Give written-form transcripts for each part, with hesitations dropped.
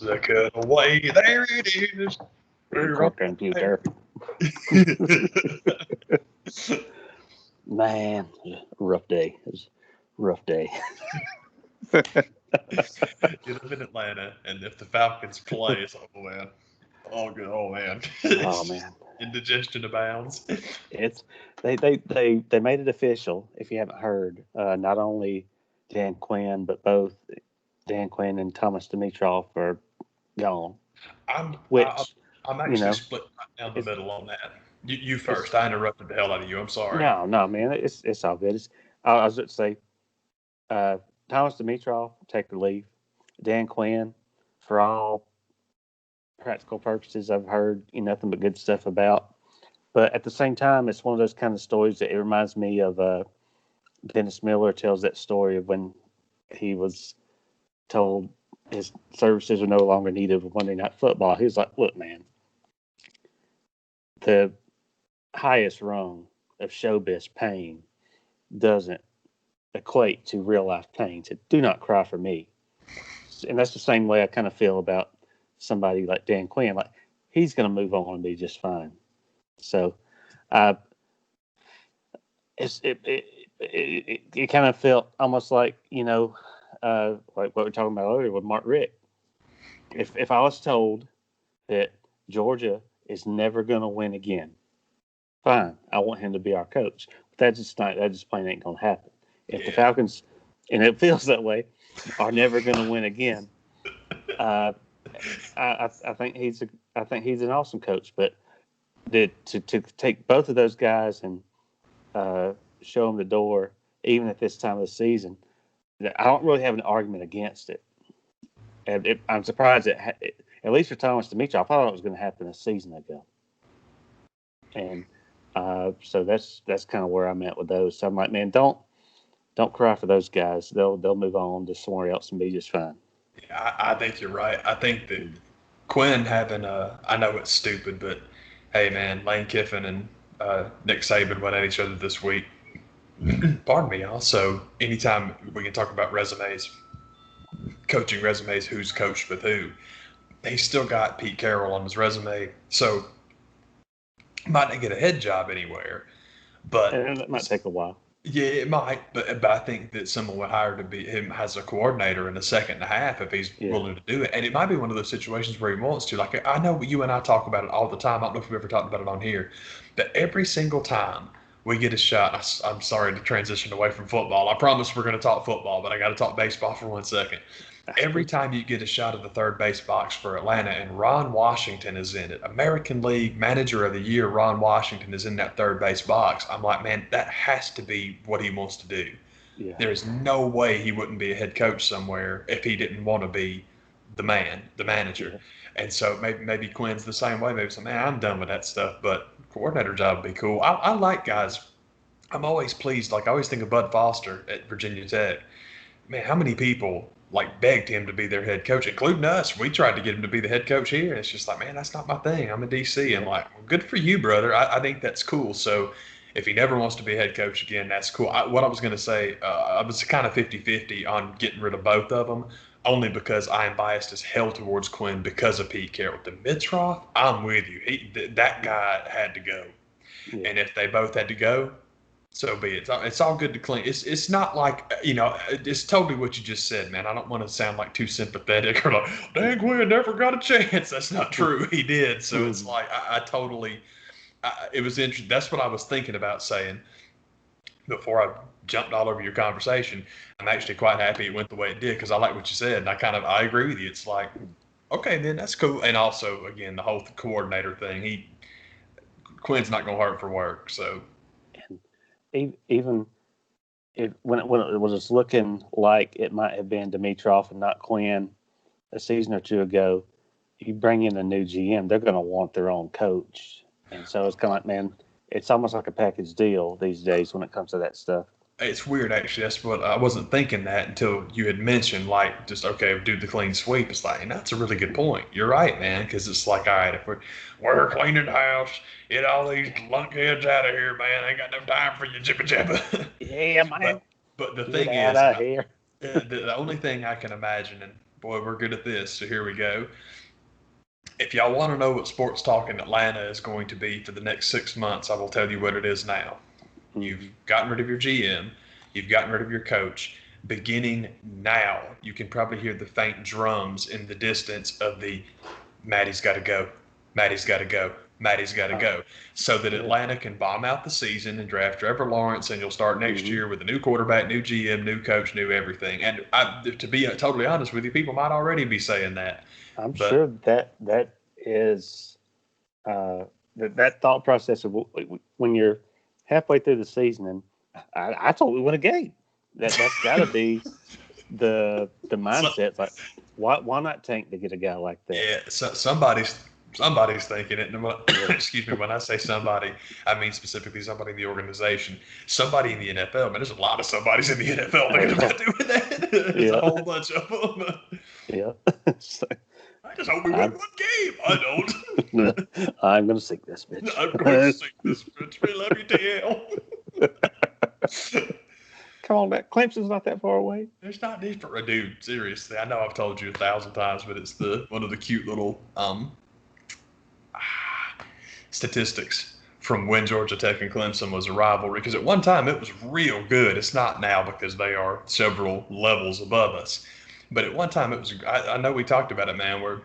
The cutaway, there it is. Computer. Man, rough day. It was a rough day. You live in Atlanta, and if the Falcons play, it's oh man, oh good, oh man, Oh man, indigestion abounds. it's they made it official. If you haven't heard, not only Dan Quinn but both Dan Quinn and Thomas Dimitrov are gone. I'm I, Which I'm you actually know, split down the it's middle on that. You it's first. I interrupted the hell out of you. I'm sorry. no, man, it's all good. I was going to say, uh, Thomas Dimitrov, take or leave. Dan Quinn, for all practical purposes, I've heard nothing but good stuff about. But at the same time, it's one of those kind of stories that it reminds me of. Dennis Miller tells that story of when he was told his services are no longer needed for Monday Night Football. He was like, "Look, man, the highest rung of showbiz pain doesn't equate to real life pain. So do not cry for me." And that's the same way I kind of feel about somebody like Dan Quinn. Like, he's going to move on and be just fine. So, uh, it kind of felt almost like like what we were talking about earlier with Mark Richt. If I was told that Georgia is never going to win again, fine, I want him to be our coach. But that just plain ain't going to happen. If the Falcons, and it feels that way, are never going to win again, I think he's an awesome coach. But to take both of those guys and show them the door, even at this time of the season, I don't really have an argument against it. And I'm surprised at least for Thomas Dimitrov, I thought it was going to happen a season ago. And so that's kind of where I'm at with those. So I'm like, man, don't cry for those guys. They'll move on to somewhere else and be just fine. Yeah, I think you're right. I think that Quinn having I know it's stupid, but hey, man, Lane Kiffin and Nick Saban went at each other this week. Pardon me. Also, anytime we can talk about resumes, coaching resumes, who's coached with who, he's still got Pete Carroll on his resume, so might not get a head job anywhere. But And that might take a while. yeah, it might, but I think that someone would hire to be him as a coordinator in a second and a half if he's willing to do it. And it might be one of those situations where he wants to. Like, I know you and I talk about it all the time. I don't know if we've ever talked about it on here, but every single time we get a shot, I'm sorry to transition away from football. I promise we're going to talk football, but I got to talk baseball for 1 second. Every time you get a shot of the third base box for Atlanta and Ron Washington is in it, American League Manager of the Year Ron Washington is in that third base box, I'm like, man, that has to be what he wants to do. Yeah. There is no way he wouldn't be a head coach somewhere if he didn't want to be the manager. Yeah. And so maybe Quinn's the same way. Maybe some, man, I'm done with that stuff, but coordinator job would be cool. I like guys. I'm always pleased. Like, I always think of Bud Foster at Virginia Tech. Man, how many people begged him to be their head coach, including us. We tried to get him to be the head coach here, and it's just like, man, that's not my thing. I'm a DC. I'm like, well, good for you, brother. I think that's cool. So if he never wants to be a head coach again, that's cool. What I was going to say, I was kind of 50-50 on getting rid of both of them, only because I am biased as hell towards Quinn because of Pete Carroll. Dimitrov, I'm with you. That guy had to go. Yeah. And if they both had to go, so be it. It's all good to clean. It's not like, it's totally what you just said, man. I don't want to sound like too sympathetic or like, Dan Quinn never got a chance. That's not true. He did. So it's like, I totally, it was interesting. That's what I was thinking about saying before I jumped all over your conversation. I'm actually quite happy it went the way it did because I like what you said. And I agree with you. It's like, okay, then that's cool. And also, again, the whole coordinator thing, Quinn's not going to hurt for work. So. Even when it was looking like it might have been Dimitrov and not Quinn a season or two ago, you bring in a new GM, they're going to want their own coach. And so it's kind of like, man, it's almost like a package deal these days when it comes to that stuff. It's weird, actually. That's what I wasn't thinking that until you had mentioned, like, just, okay, do the clean sweep. It's like, and that's a really good point. You're right, man, because it's like, all right, if we're cleaning the house, get all these lunkheads out of here, man. I ain't got no time for you, jibba jabba. Yeah, man. But the thing is, the only thing I can imagine, and boy, we're good at this. So here we go. If y'all want to know what sports talk in Atlanta is going to be for the next 6 months, I will tell you what it is now. You've gotten rid of your GM. You've gotten rid of your coach. Beginning now, you can probably hear the faint drums in the distance of the Maddie's got to go. Maddie's got to go. Maddie's got to go. So that Atlanta can bomb out the season and draft Trevor Lawrence, and you'll start next year with a new quarterback, new GM, new coach, new everything. And to be totally honest with you, people might already be saying that. I'm sure that is that thought process of when you're halfway through the season, and I thought we won a game. That's got to be the mindset. Like, why not tank to get a guy like that? Yeah, so somebody's thinking it. And excuse me, when I say somebody, I mean specifically somebody in the organization, somebody in the NFL. Man, there's a lot of somebodies in the NFL thinking about doing that. There's a whole bunch of them. Yeah. So, I just hope we win one game. I don't. I'm going to sink this bitch. I'm going to sink this bitch. We love you, TL. Come on back. Clemson's not that far away. It's not different, dude. Seriously, I know I've told you 1,000 times, but it's one of the cute little statistics from when Georgia Tech and Clemson was a rivalry. Because at one time it was real good. It's not now because they are several levels above us. But at one time it was. I know we talked about it, man. Where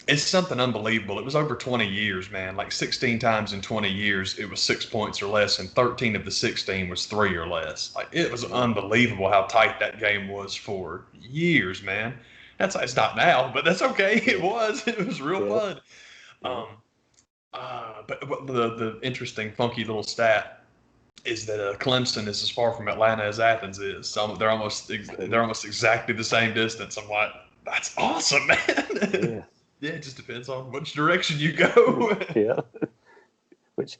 it's something unbelievable. It was over 20 years, man. Like 16 times in 20 years, it was 6 points or less, and 13 of the 16 was 3 or less. Like, it was unbelievable how tight that game was for years, man. It's not now, but that's okay. It was real fun. But the interesting, funky little stat is that Clemson is as far from Atlanta as Athens is. So they're almost exactly the same distance. I'm like, that's awesome, man. Yeah. Yeah, it just depends on which direction you go. Yeah. Which,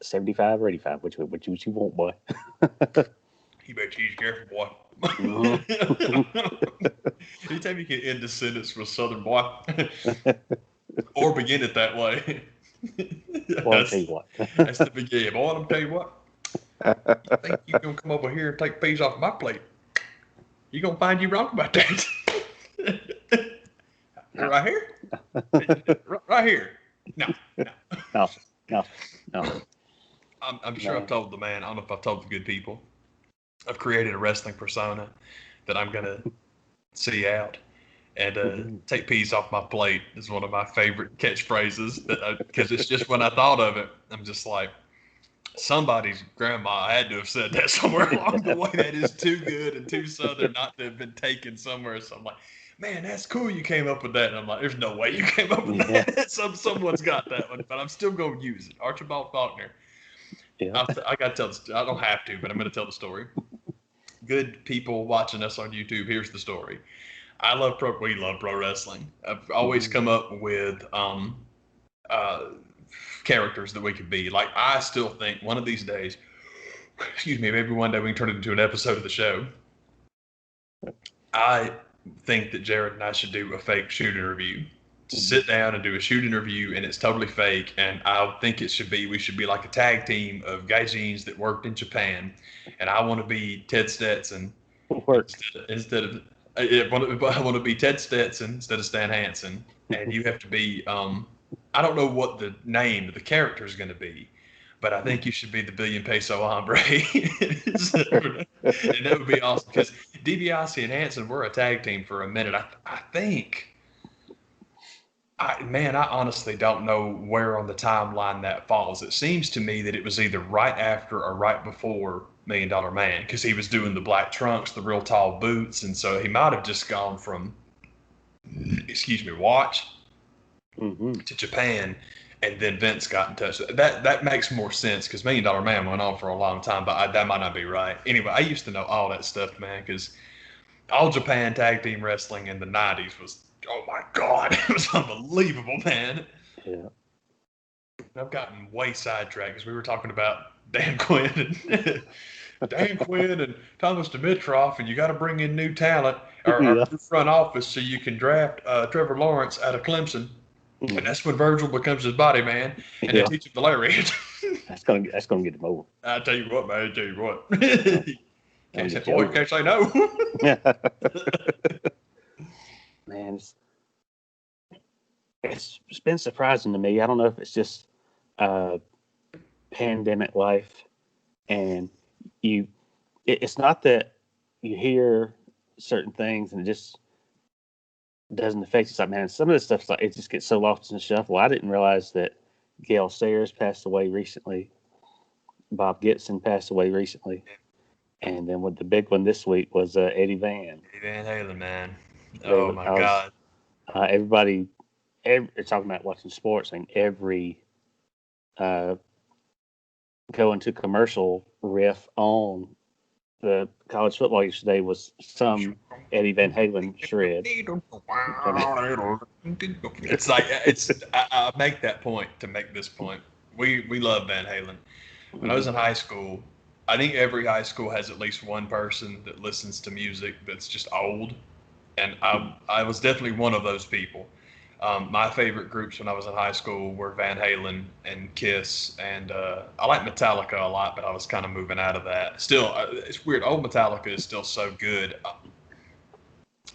75 or 85, which you want, boy. You better choose careful, boy. Anytime you can end a sentence with Southern boy, or begin it that way. Well, I'll tell you what. That's the beginning. Boy, I'm tell you what. You think you're going to come over here and take peas off my plate? You're going to find you wrong about that. Right here? Right here. No. I'm sure I've told the man, I don't know if I've told the good people, I've created a wrestling persona that I'm going to see out. And take peas off my plate is one of my favorite catchphrases because it's just when I thought of it, I'm just like, somebody's grandma had to have said that somewhere along the way. That is too good and too Southern not to have been taken somewhere. So I'm like, man, that's cool you came up with that. And I'm like, there's no way you came up with that. Someone's got that one, but I'm still going to use it. Archibald Faulkner. Yeah. I got to tell the I don't have to, but I'm going to tell the story. Good people watching us on YouTube, here's the story. We love pro wrestling. I've always come up with characters that we could be. Like, I still think one of these days, maybe one day we can turn it into an episode of the show. I think that Jared and I should do a fake shoot interview. Sit down and do a shoot interview, and it's totally fake. And I think we should be like a tag team of gaijins that worked in Japan. And I want to be Ted Stetson instead of I want to be Ted Stetson instead of Stan Hansen. And you have to be I don't know what the name of the character is going to be, but I think you should be the billion peso hombre. And that would be awesome because DiBiase and Hansen were a tag team for a minute. I think. I honestly don't know where on the timeline that falls. It seems to me that it was either right after or right before $1 Million Man because he was doing the black trunks, the real tall boots, and so he might have just gone from, Watch to Japan, and then Vince got in touch. That makes more sense because $1 Million Man went on for a long time, but that might not be right. Anyway, I used to know all that stuff, man, because All Japan Tag Team Wrestling in the 90s was, oh my God, it was unbelievable, man. Yeah. I've gotten way sidetracked because we were talking about Dan Quinn and Thomas Dimitroff, and you got to bring in new talent or front office so you can draft Trevor Lawrence out of Clemson. And that's when Virgil becomes his body man, and they teach him the lariat. That's gonna get him over. I tell you what, man. Can't say no. man, it's been surprising to me. I don't know if it's just pandemic life, and it's not that you hear certain things and it just doesn't affect you. It's like, man, some of this stuff's like, it just gets so lost in the shuffle. I didn't realize that Gail Sayers passed away recently. Bob Gibson passed away recently. And then with the big one this week was Eddie Van. Eddie Van Halen, man. Oh my God. Everybody, talking about watching sports, and every going to commercial riff on the college football yesterday was some Eddie Van Halen shred. It's like I make that point to make this point. We love Van Halen. When I was in high school, I think every high school has at least one person that listens to music that's just old, and I was definitely one of those people. My favorite groups when I was in high school were Van Halen and Kiss, and I like Metallica a lot, but I was kind of moving out of that. Still, it's weird. Old Metallica is still so good.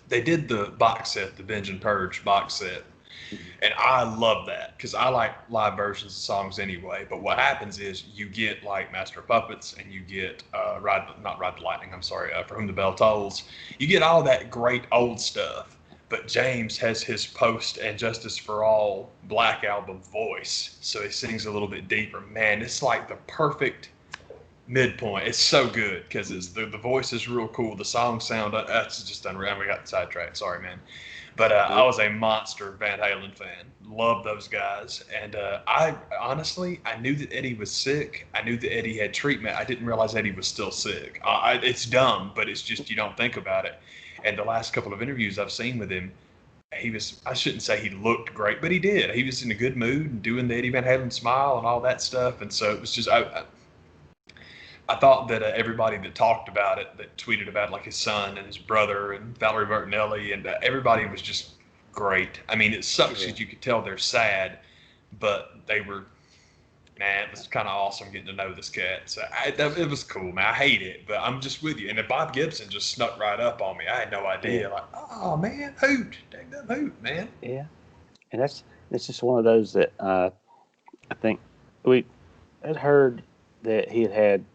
They did the box set, the Binge and Purge box set, and I love that because I like live versions of songs anyway. But what happens is you get like Master of Puppets, and you get not Ride the Lightning, I'm sorry, For Whom the Bell Tolls. You get all that great old stuff. But James has his Post and Justice for All Black Album voice, so he sings a little bit deeper. Man, it's like the perfect midpoint. It's so good because it's the voice is real cool. The song sound that's just unreal. We got sidetracked. Sorry, man. But I was a monster Van Halen fan. Loved those guys, and I honestly I knew that Eddie was sick. I knew that Eddie had treatment. I didn't realize Eddie was still sick. It's dumb, but it's just you don't think about it. And the last couple of interviews I've seen with him, I shouldn't say he looked great, but he did. He was in a good mood and doing the Eddie Van Halen smile and all that stuff. And so it was just, I thought that everybody that talked about it, that tweeted about it, like his son and his brother and Valerie Bertinelli, and everybody was just great. I mean, it sucks because you could tell they're sad, but they were, man, it was kind of awesome getting to know this cat. So it was cool, man. I hate it, but I'm just with you. And then Bob Gibson just snuck right up on me. I had no idea. Like, oh man, hoot, dang that hoot, man. Yeah, and it's just one of those that I think we had heard that he had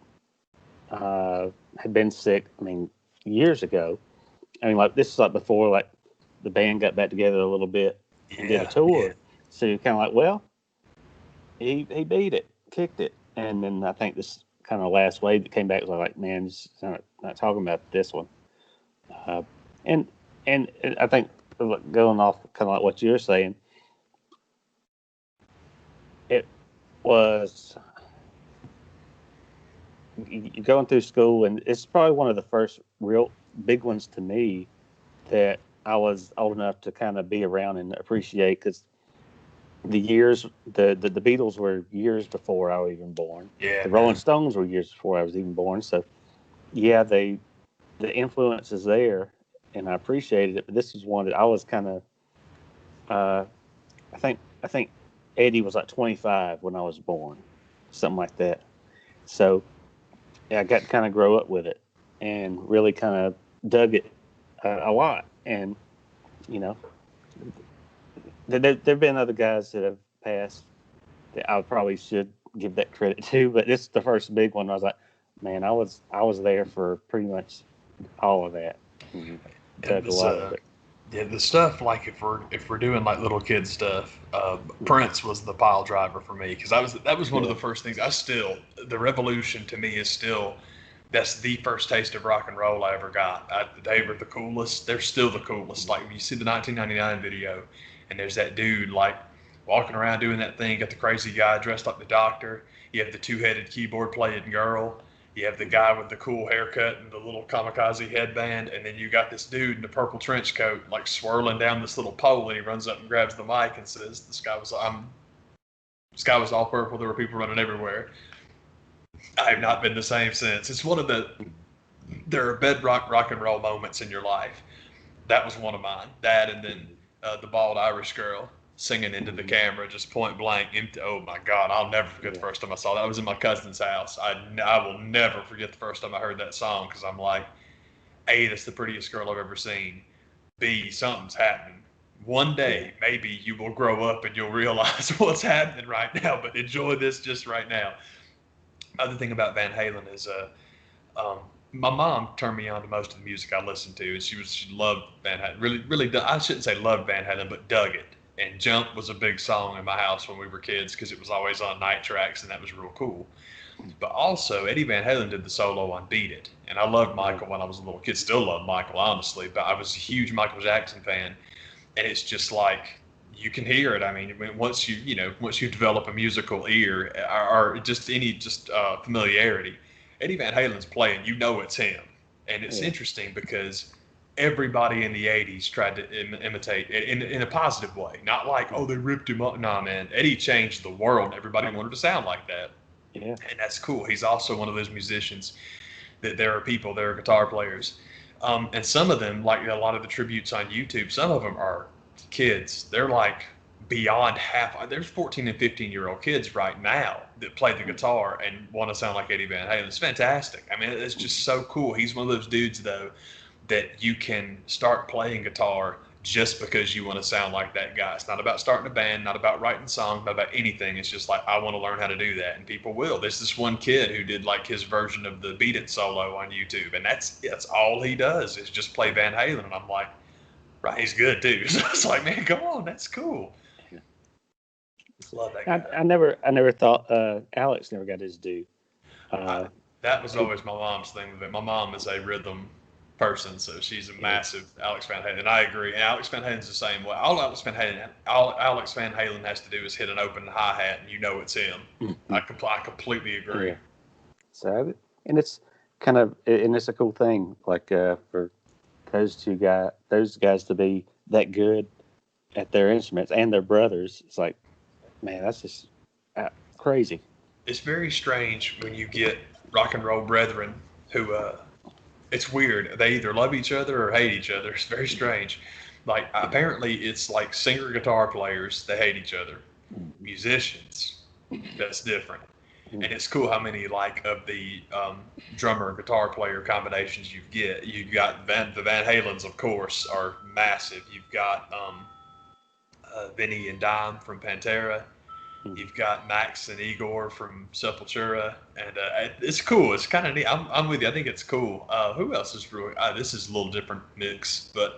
been sick. I mean, years ago. I mean, like this is like before like the band got back together a little bit and did a tour. Yeah. So you're kind of like, well. He beat it, kicked it, and then I think this kind of last wave that came back was like, man, just not talking about this one. And I think going off kind of like what you're saying, it was you're going through school, and it's probably one of the first real big ones to me that I was old enough to kind of be around and appreciate because. The years, the Beatles were years before I was even born. Yeah. The Rolling Stones were years before I was even born. So, yeah, the influence is there, and I appreciated it. But this is one that I was kind of, I think Eddie was like 25 when I was born, something like that. So, yeah, I got to kind of grow up with it and really kind of dug it a lot. And, you know. There've been other guys that have passed that I probably should give that credit to, but this is the first big one. I was like, man, I was there for pretty much all of that. Dug a lot of it. Yeah, the stuff like if we're doing like little kid stuff, Prince was the pile driver for me because that was one of the first things. The Revolution to me is still. That's the first taste of rock and roll I ever got. They were the coolest. They're still the coolest. Like you see the 1999 video. And there's that dude like walking around doing that thing. Got the crazy guy dressed like the Doctor. You have the two-headed keyboard playing girl. You have the guy with the cool haircut and the little kamikaze headband. And then you got this dude in the purple trench coat like swirling down this little pole. And he runs up and grabs the mic and says, the sky was all purple. There were people running everywhere. I have not been the same since. It's one of there are bedrock rock and roll moments in your life. That was one of mine. That and then the bald Irish girl singing into the camera, just point blank. Oh my God, I'll never forget the first time I saw that. I was in my cousin's house. I will never forget the first time I heard that song because I'm like, A, that's the prettiest girl I've ever seen. B, something's happening. One day, maybe you will grow up and you'll realize what's happening right now, but enjoy this just right now. Other thing about Van Halen is, um, my mom turned me on to most of the music I listened to, and she loved Van Halen. Really, really, I shouldn't say loved Van Halen, but dug it. And Jump was a big song in my house when we were kids because it was always on night tracks, and that was real cool. But also, Eddie Van Halen did the solo on Beat It. And I loved Michael when I was a little kid. Still love Michael, honestly. But I was a huge Michael Jackson fan. And it's just like, you can hear it. I mean, once you develop a musical ear or just familiarity, Eddie Van Halen's playing, you know it's him. And it's interesting because everybody in the 80s tried to imitate in a positive way. Not like, oh, they ripped him up. Nah, man. Eddie changed the world. Everybody wanted to sound like that. Yeah. And that's cool. He's also one of those musicians that there are guitar players. And some of them, like a lot of the tributes on YouTube, some of them are kids. They're like beyond half. There's 14 and 15-year-old kids right now that play the guitar and want to sound like Eddie Van Halen. It's fantastic. I mean, it's just so cool. He's one of those dudes, though, that you can start playing guitar just because you want to sound like that guy. It's not about starting a band, not about writing songs, not about anything. It's just like, I want to learn how to do that, and people will. There's this one kid who did like his version of the Beat It solo on YouTube, and that's all he does is just play Van Halen, and I'm like, right, he's good too. So it's like, man, come on, that's cool. Love that guy. I never thought Alex never got his due. That was always my mom's thing with it. My mom is a rhythm person, so she's a massive Alex Van Halen, and I agree. And Alex Van Halen's the same way. All Alex Van Halen has to do is hit an open hi-hat, and you know it's him. Mm-hmm. I completely agree. Yeah. So, and it's a cool thing, like for those guys to be that good at their instruments and their brothers. It's like, man, that's just crazy. It's very strange when you get rock and roll brethren who it's weird. They either love each other or hate each other. It's very strange. Like, apparently it's like singer guitar players, they hate each other. Musicians, that's different. And it's cool how many like of the drummer and guitar player combinations you get. You've got the Van Halens, of course, are massive. You've got Vinny and Dime from Pantera. You've got Max and Igor from Sepultura, and it's cool. It's kind of neat. I'm with you. I think it's cool. Who else is really? This is a little different mix, but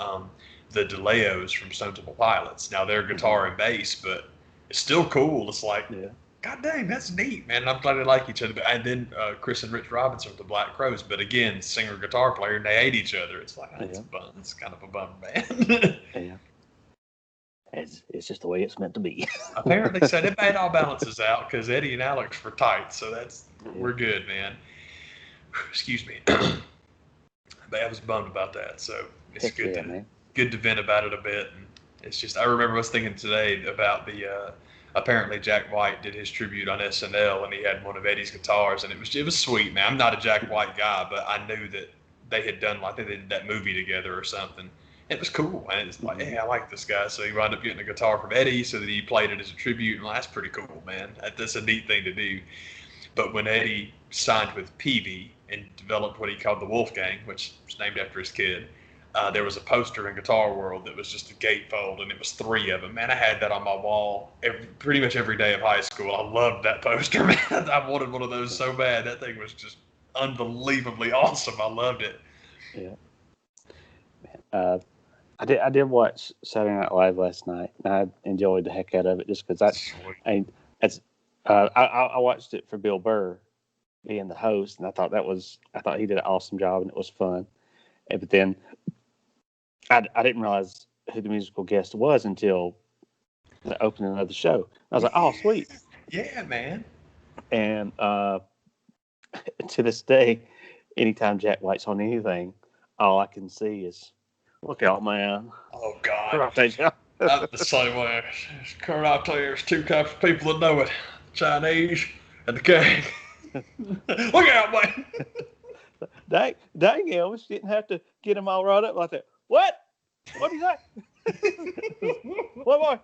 the DeLeos from Stone Temple Pilots. Now they're guitar and bass, but it's still cool. It's like, God dang, that's neat, man. And I'm glad they like each other. And then Chris and Rich Robinson with the Black Crowes, but again, singer guitar player, and they hate each other. It's like, it's kind of a bummer, man. Yeah. It's just the way it's meant to be. Apparently, so it all balances out because Eddie and Alex were tight, so we're good, man. Excuse me. But I was bummed about that, so it's good to vent about it a bit. And it's just, I remember I was thinking today about the apparently Jack White did his tribute on SNL, and he had one of Eddie's guitars, and it was sweet, man. I'm not a Jack White guy, but I knew that they had done, like, they did that movie together or something. It was cool, and it's like, hey, I like this guy. So he wound up getting a guitar from Eddie, so that he played it as a tribute. And that's pretty cool, man. That's a neat thing to do. But when Eddie signed with Peavey and developed what he called the Wolfgang, which was named after his kid, there was a poster in Guitar World that was just a gatefold, and it was 3 of them. Man, I had that on my wall pretty much every day of high school. I loved that poster, man. I wanted one of those so bad. That thing was just unbelievably awesome. I loved it. Yeah. I did watch Saturday Night Live last night, and I enjoyed the heck out of it just because I watched it for Bill Burr being the host, and I thought he did an awesome job, and it was fun. But then I didn't realize who the musical guest was until the opening of the show. I was like, oh, sweet. Yeah, man. And to this day, anytime Jack White's on anything, all I can see is, look out, man. Oh, God. Karate. I'm the same way. Karate, there's 2 types of people that know it. The Chinese and the gang. Look out, man. Dang, Elvis didn't have to get him all right up like that. What? What did you say? What more?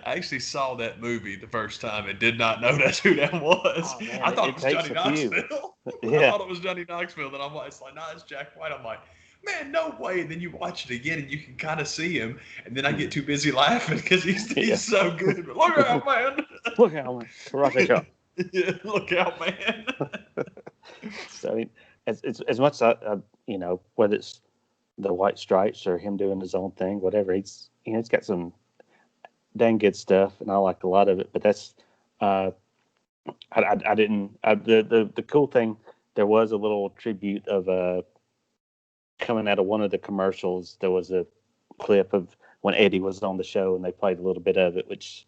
I actually saw that movie the first time and did not know that's who that was. Oh, man, I thought it was Johnny Knoxville. Yeah. I thought it was Johnny Knoxville. Then I'm like, it's like, no, it's Jack White. I'm like, man, no way. And then you watch it again and you can kind of see him. And then I get too busy laughing because he's so good. But look out, man. Look out, man. Karate chop. Yeah, look out, man. So, I mean, as much as whether it's the White Stripes or him doing his own thing, whatever, he's got some dang good stuff, and I like a lot of it. But that's the cool thing. There was a little tribute of coming out of one of the commercials. There was a clip of when Eddie was on the show, and they played a little bit of it, which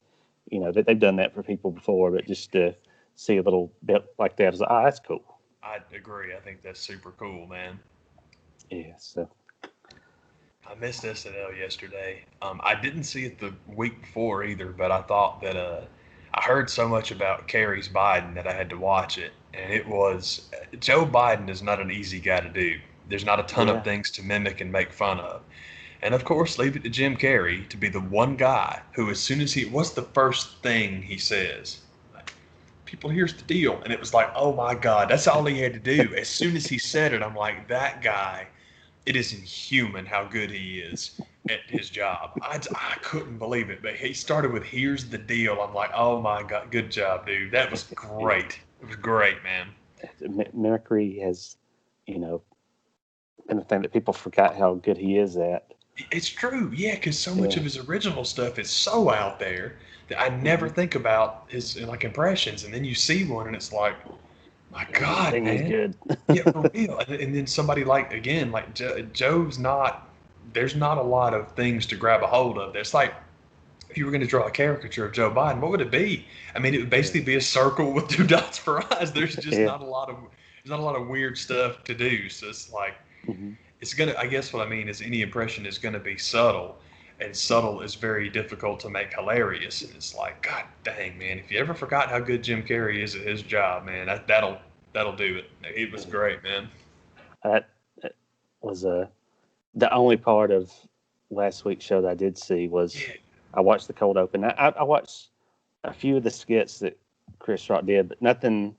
they've done that for people before, but just to see a little bit like that, I was like, oh, that's cool. I agree. I think that's super cool, man. Yeah. So I missed SNL yesterday. I didn't see it the week before either, but I thought that I heard so much about Kerry's Biden that I had to watch it. And it was Joe Biden is not an easy guy to do. There's not a ton of things to mimic and make fun of. And of course, leave it to Jim Carrey to be the one guy who, as soon as what's the first thing he says? People, here's the deal. And it was like, oh my God, that's all he had to do. As soon as he said it, I'm like, that guy, it is inhuman how good he is at his job. I couldn't believe it. But he started with, here's the deal. I'm like, oh my God, good job, dude. That was great. It was great, man. Mimicry has, been a thing that people forgot how good he is at. It's true, yeah, because so much of his original stuff is so out there that I never think about his impressions, and then you see one, and it's like, my God, man, is good. Yeah, for real. And then somebody like Joe's not. There's not a lot of things to grab a hold of. There's like, if you were going to draw a caricature of Joe Biden, what would it be? I mean, it would basically be a circle with 2 dots for eyes. There's just not a lot of weird stuff to do. So it's like. Mm-hmm. It's gonna. I guess what I mean is any impression is gonna be subtle, and subtle is very difficult to make hilarious. And it's like, God dang, man! If you ever forgot how good Jim Carrey is at his job, man, that'll do it. It was great, man. That was the only part of last week's show that I did see was I watched the cold open. I watched a few of the skits that Chris Rock did, but nothing,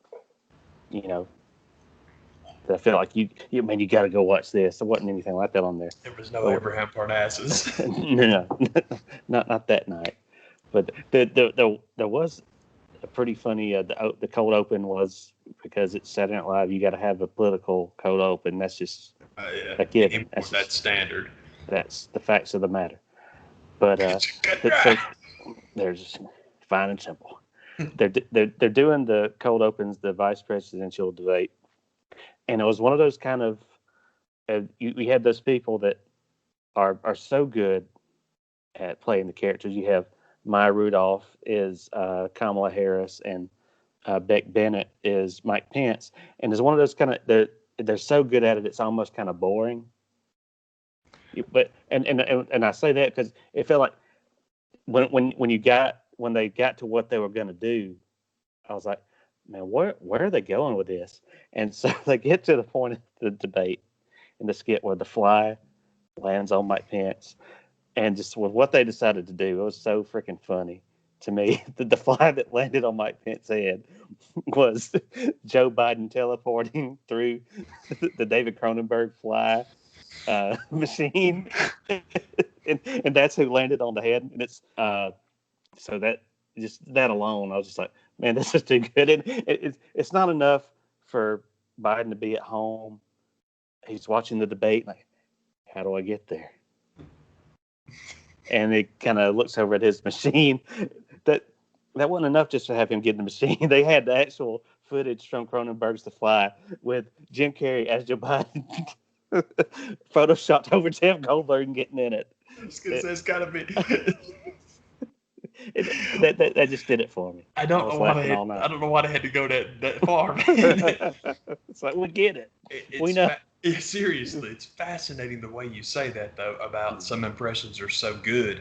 I feel like you got to go watch this. There wasn't anything like that on there. There was no Abraham Parnassus. No, not that night. But there was a pretty funny. The cold open was because it's Saturday Night Live. You got to have a political cold open. That's just a given. That's standard. That's the facts of the matter. But they're just fine and simple. They're doing the cold opens, the vice presidential debate. And it was one of those kind of, we had those people that are so good at playing the characters. You have Maya Rudolph is Kamala Harris, and Beck Bennett is Mike Pence. And there's one of those kind of, they're so good at it, it's almost kind of boring. But and I say that because it felt like when they got to what they were going to do, I was like, man, where are they going with this? And so they get to the point of the debate in the skit where the fly lands on Mike Pence. And just with what they decided to do, it was so freaking funny to me. The fly that landed on Mike Pence's head was Joe Biden teleporting through the David Cronenberg fly machine. and that's who landed on the head. And it's so that alone, I was just like, man, this is too good. And it's not enough for Biden to be at home. He's watching the debate. Like, how do I get there? And he kind of looks over at his machine. That wasn't enough just to have him get in the machine. They had the actual footage from Cronenberg's The Fly with Jim Carrey as Joe Biden photoshopped over Jeff Goldberg getting in it. I was going to say, it's got to be... That just did it for me. I don't know why they had to go that far. It's like, we get it. We know. Seriously, it's fascinating the way you say that, though, about some impressions are so good.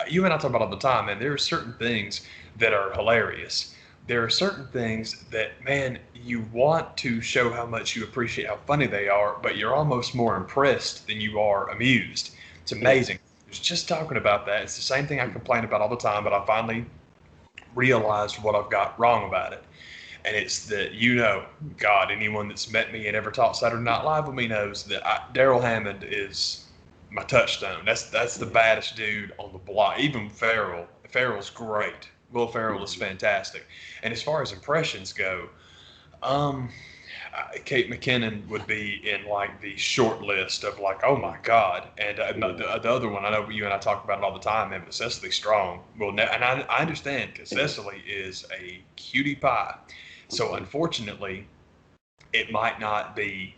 You and I talk about all the time, and there are certain things that are hilarious. There are certain things that, man, you want to show how much you appreciate how funny they are, but you're almost more impressed than you are amused. It's amazing. I was just talking about that. It's the same thing I complain about all the time, but I finally realized what I've got wrong about it. And it's that, God, anyone that's met me and ever talked Saturday Night Live with me knows that Daryl Hammond is my touchstone. That's the baddest dude on the block. Even Farrell's great. Will Ferrell is fantastic. And as far as impressions go, um, Kate McKinnon would be in like the short list of like, oh my God. And the other one, I know you and I talk about it all the time, man, but Cecily Strong. Well, and I understand because Cecily is a cutie pie. So unfortunately, it might not be,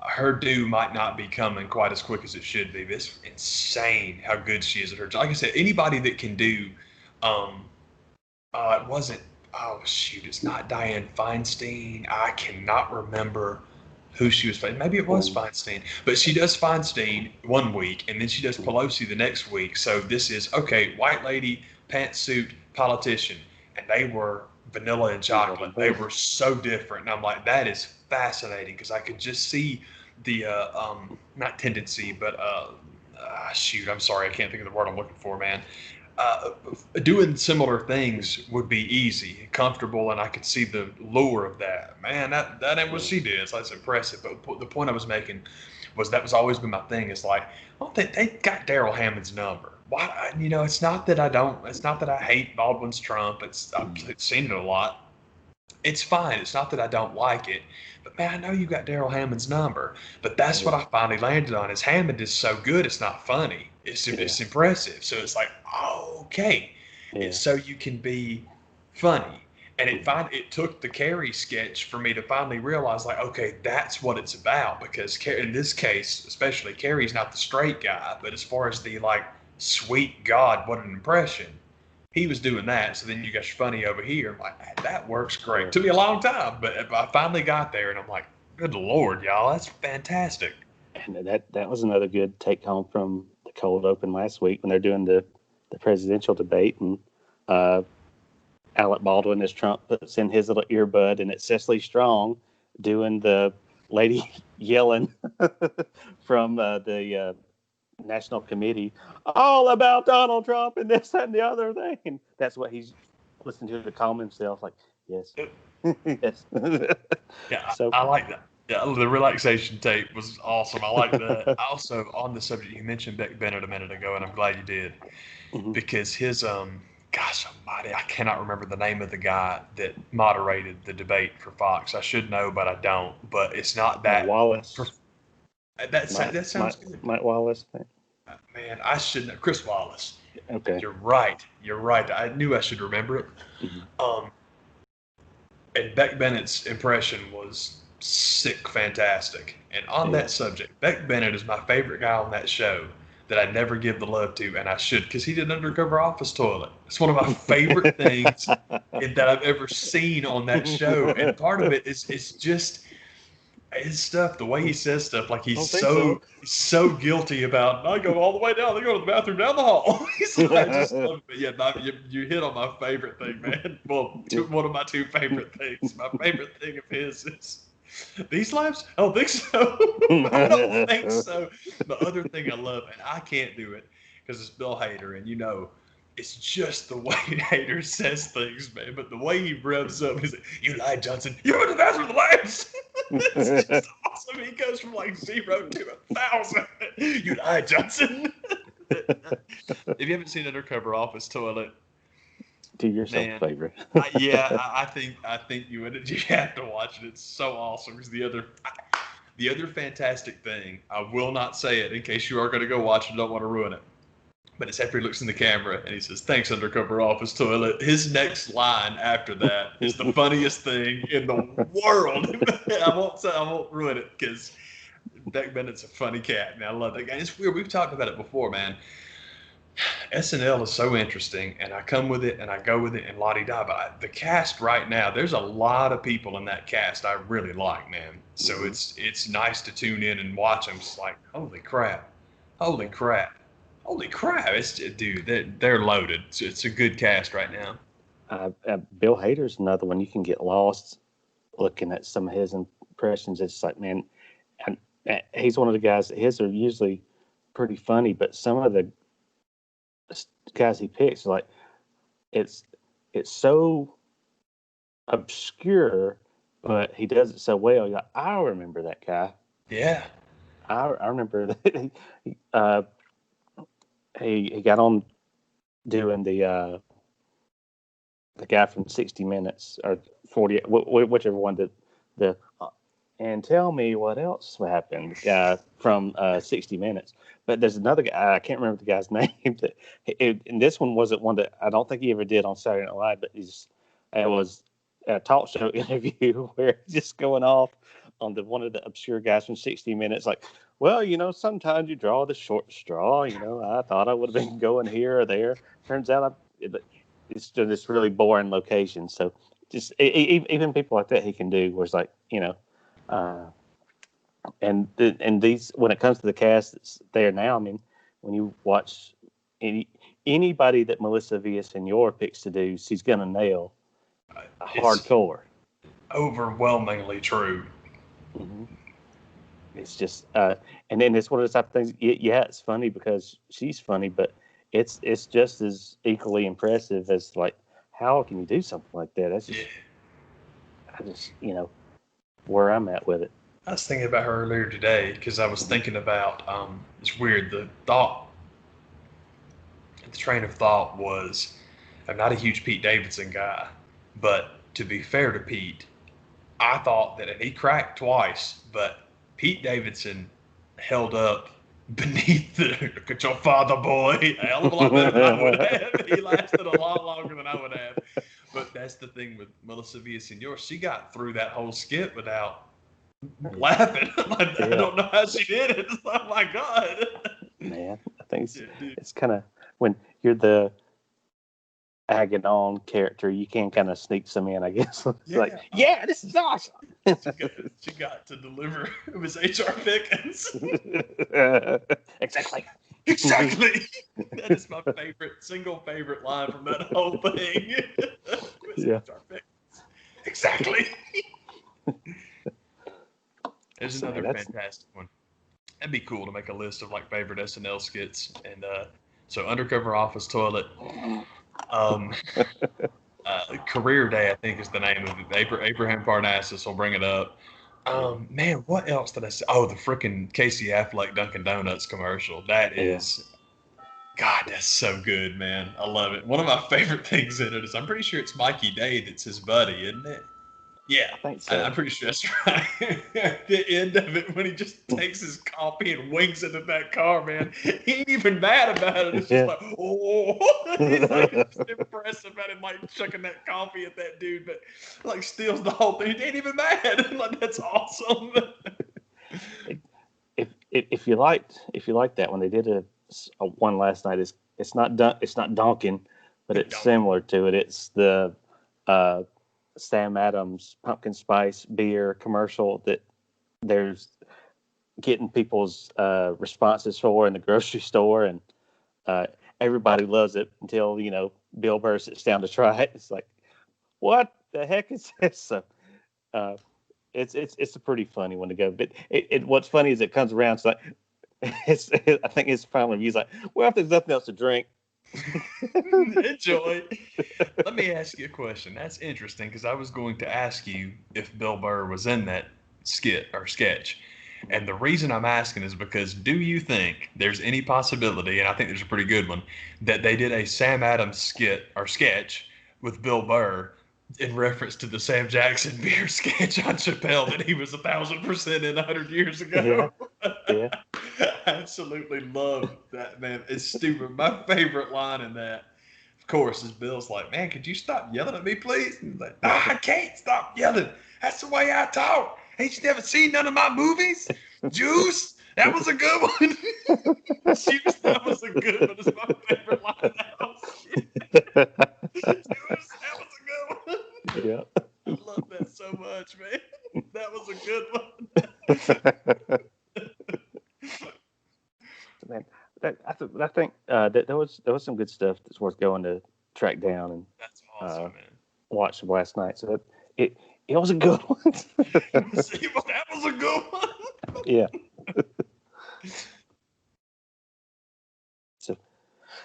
her due might not be coming quite as quick as it should be. But it's insane how good she is at her job. Like I said, anybody that can do, it wasn't, oh shoot, it's not Diane Feinstein. I cannot remember who she was playing. Maybe it was Feinstein, but she does Feinstein one week and then she does Pelosi the next week. So this is, okay, white lady, pantsuit, politician. And they were vanilla and chocolate. They were so different. And I'm like, that is fascinating because I could just see the, not tendency, but, shoot, I'm sorry, I can't think of the word I'm looking for, man. Doing similar things would be easy and comfortable, and I could see the lure of that. Man, that ain't what she did, so that's impressive. But the point I was making was that was always been my thing. It's like, well, they got Daryl Hammond's number. Why, it's not that I hate Baldwin's Trump. I've seen it a lot. It's fine. It's not that I don't like it, but man, I know you got Daryl Hammond's number. But that's what I finally landed on. Is Hammond is so good, it's not funny. It's impressive. So it's like, oh, okay. It's so you can be funny. And it took the Carrie sketch for me to finally realize, like, okay, that's what it's about. Because in this case, especially, Carrie's not the straight guy, but as far as the like, sweet God, what an impression. He was doing that, so then you got your funny over here. I'm like, that works great. It took me a long time, but I finally got there, and I'm like, good Lord, y'all, that's fantastic. And that was another good take home from the cold open last week when they're doing the presidential debate, and Alec Baldwin as Trump puts in his little earbud, and it's Cecily Strong doing the lady yelling from the National Committee, all about Donald Trump and this and the other thing. And that's what he's listening to calm himself. Like, yes, yes. Yeah, so, I like that. Yeah, the relaxation tape was awesome. I like that. Also, on the subject, you mentioned Beck Bennett a minute ago, and I'm glad you did, because his gosh almighty, I cannot remember the name of the guy that moderated the debate for Fox. I should know, but I don't. But it's not that Wallace. That sounds good. Mike Wallace. Man, I should know. Chris Wallace. Okay. You're right. I knew I should remember it. And Beck Bennett's impression was sick, fantastic. And on that subject, Beck Bennett is my favorite guy on that show that I never give the love to, and I should, because he did Undercover Office Toilet. It's one of my favorite things that I've ever seen on that show. And part of it is just his stuff, the way he says stuff, like he's so guilty about, I go all the way down, they go to the bathroom down the hall. I just love it. But yeah, you hit on my favorite thing, man. Well, one of my two favorite things. My favorite thing of his is, these lives? I don't think so. I don't think so. The other thing I love, and I can't do it because it's Bill Hader, and it's just the way Hader says things, man. But the way he revs up, he's like, "You lied, Johnson. You went to the bathroom with the lights." It's just awesome. He goes from like 0 to 1,000. You lied, Johnson. If you haven't seen Undercover Office Toilet, do yourself a favor. I think you have to watch it. It's so awesome. Because the other fantastic thing, I will not say it in case you are going to go watch it. Don't want to ruin it. But it's after he looks in the camera and he says, "Thanks, Undercover Office Toilet." His next line after that is the funniest thing in the world. I won't ruin it because Beck Bennett's a funny cat, and I love that guy. It's weird. We've talked about it before, man. SNL is so interesting, and I come with it and I go with it and la-di-da. But the cast right now, there's a lot of people in that cast I really like, man. So it's nice to tune in and watch them. It's like, holy crap. It's, dude, they're loaded. It's a good cast right now. Bill Hader's another one. You can get lost looking at some of his impressions. It's like, man, and he's one of the guys. His are usually pretty funny, but some of the guys he picks, like, it's so obscure, but he does it so well. You're like, I remember that guy. Yeah. I remember that he got on doing the guy from 60 Minutes or 40, whichever one the and tell me what else happened, guy from 60 Minutes. But there's another guy, I can't remember the guy's name. And this one wasn't one that I don't think he ever did on Saturday Night Live, but it was a talk show interview where he's just going off on one of the obscure guys from 60 Minutes, like, well, sometimes you draw the short straw. I thought I would have been going here or there. Turns out it's just this really boring location. So just even people like that he can do, where it's like, and these, when it comes to the cast that's there now, I mean, when you watch anybody that Melissa Villaseñor picks to do, she's gonna nail hardcore. Overwhelmingly true. Mm-hmm. It's just, and then it's one of those type of things. Yeah, it's funny because she's funny, but it's just as equally impressive as, like, how can you do something like that? That's just, I just, where I'm at with it. I was thinking about her earlier today because I was thinking about, it's weird, the train of thought was, I'm not a huge Pete Davidson guy, but to be fair to Pete, I thought that, and he cracked twice, but Pete Davidson held up beneath the "look at your father, boy" a hell of a lot better than I would have. He lasted a lot longer than I would have. But that's the thing with Melissa Villaseñor. She got through that whole skit without laughing. I don't know how she did it. Oh my God. Man, I think it's kind of, when you're the Aganon character, you can kind of sneak some in, I guess. It's like, yeah, this is awesome. She got to deliver. It was H.R. Pickens. Exactly. That is my single favorite line from that whole thing. Yeah. H.R. Pickens. Exactly. There's another fantastic one. That'd be cool to make a list of, like, favorite SNL skits. And so Undercover Office Toilet. Career Day, I think, is the name of it. Abraham Parnassus will bring it up. Man, what else did I say? Oh, the freaking Casey Affleck Dunkin' Donuts commercial. That is, God, that's so good, man. I love it. One of my favorite things in it is, I'm pretty sure it's Mikey Day that's his buddy, isn't it? Yeah, I think so. I'm pretty sure that's right. At the end of it, when he just takes his coffee and wings it at that car, man, he ain't even mad about it. It's just like, oh, he's like just impressed about him, like chucking that coffee at that dude, but like steals the whole thing. He ain't even mad. Like, that's awesome. If you liked that one, they did a one last night. It's not Dunkin', but it's similar to it. It's the Sam Adams pumpkin spice beer commercial that there's getting people's responses for in the grocery store, and everybody loves it until Bill Burr sits down to try it. It's like, what the heck is this? So it's a pretty funny one to go. But what's funny is it comes around. It's like I think his final review's like, well, if there's nothing else to drink, enjoy. Let me ask you a question. That's interesting, because I was going to ask you if Bill Burr was in that skit or sketch. And the reason I'm asking is because, do you think there's any possibility, and I think there's a pretty good one, that they did a Sam Adams skit or sketch with Bill Burr in reference to the Sam Jackson beer sketch on Chappelle that he was 1,000% in 100 years ago? Yeah. I absolutely love that, man. It's stupid. My favorite line in that, of course, is Bill's like, man, could you stop yelling at me, please? And he's like, I can't stop yelling. That's the way I talk. Ain't you never seen none of my movies? Juice? That was a good one. Juice, that was a good one. It's my favorite line in that whole skit. Juice, that was a good one. Yeah. I love that so much, man. That was a good one. Man, I think that there was some good stuff that's worth going to track down and that's awesome, man. Watch last night. So it was a good one. That was a good one. Yeah. So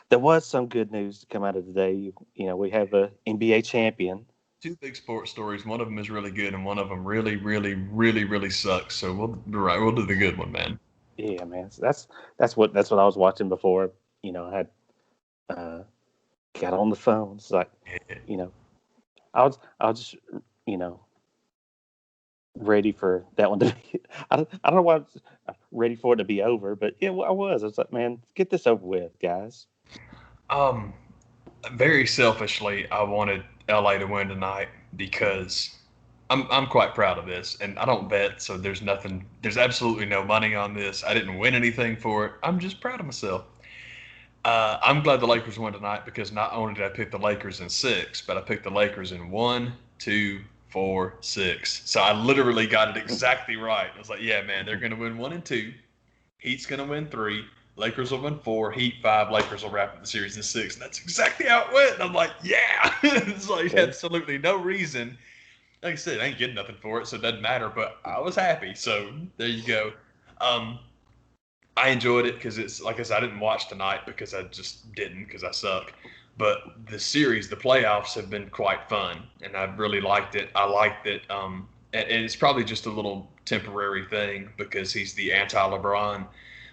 there was some good news to come out of today. We have a NBA champion two big sports stories. One of them is really good, and one of them really, really, really, really sucks. So we'll do the good one, man. Yeah, man. So that's what I was watching before. I had uh, got on the phone. It's like, you know, I was just, you know, ready for that one to be. I don't know why I was ready for it to be over, but yeah, I was. I was like, man, get this over with, guys. Um, Very selfishly, I wanted LA to win tonight because I'm quite proud of this, and I don't bet, so there's nothing. There's absolutely no money on this. I didn't win anything for it. I'm just proud of myself. I'm glad the Lakers won tonight because not only did I pick the Lakers in 6, but I picked the Lakers in 1, 2, 4, 6. So I literally got it exactly right. I was like, yeah, man, they're going to win 1 and 2. Heat's going to win 3. Lakers will win 4. Heat 5. Lakers will wrap up the series in 6. And that's exactly how it went. And I'm like, yeah. It's like absolutely no reason. Like I said, I ain't getting nothing for it, so it doesn't matter. But I was happy. So there you go. Um, I enjoyed it because it's like I said, I didn't watch tonight because I just didn't because I suck. But the series, the playoffs have been quite fun, and I've really liked it. I liked it, and it's probably just a little temporary thing because he's the anti-LeBron.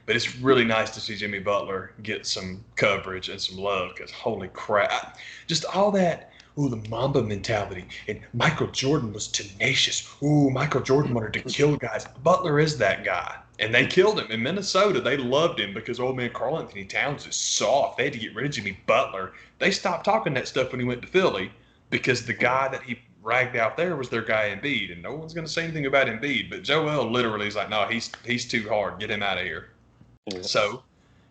But it's really nice to see Jimmy Butler get some coverage and some love because holy crap, just all that. Ooh, the Mamba mentality. And Michael Jordan was tenacious. Ooh, Michael Jordan wanted to kill guys. Butler is that guy. And they killed him. In Minnesota, they loved him because old man Karl Anthony Towns is soft. They had to get rid of Jimmy Butler. They stopped talking that stuff when he went to Philly because the guy that he ragged out there was their guy Embiid. And no one's going to say anything about Embiid. But Joel literally is like, no, he's too hard. Get him out of here. Yeah. So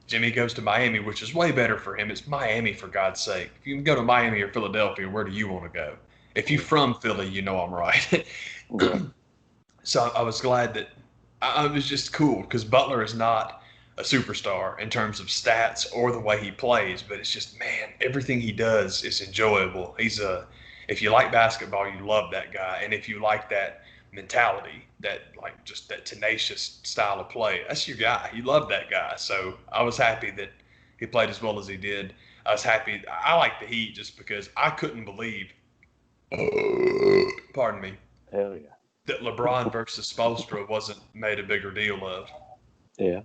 Jimmy goes to Miami, which is way better for him. It's Miami, for God's sake. If you can go to Miami or Philadelphia, where do you want to go? If you're from Philly, you know I'm right. Yeah. So I was glad that I was just cool because Butler is not a superstar in terms of stats or the way he plays, but it's just, man, everything he does is enjoyable. If you like basketball, you love that guy. And if you like that mentality, that like just that tenacious style of play, that's your guy. You love that guy. So I was happy that he played as well as he did. I was happy. I like the Heat just because I couldn't believe, pardon me, Hell yeah. that LeBron versus Spoelstra wasn't made a bigger deal of. Yeah.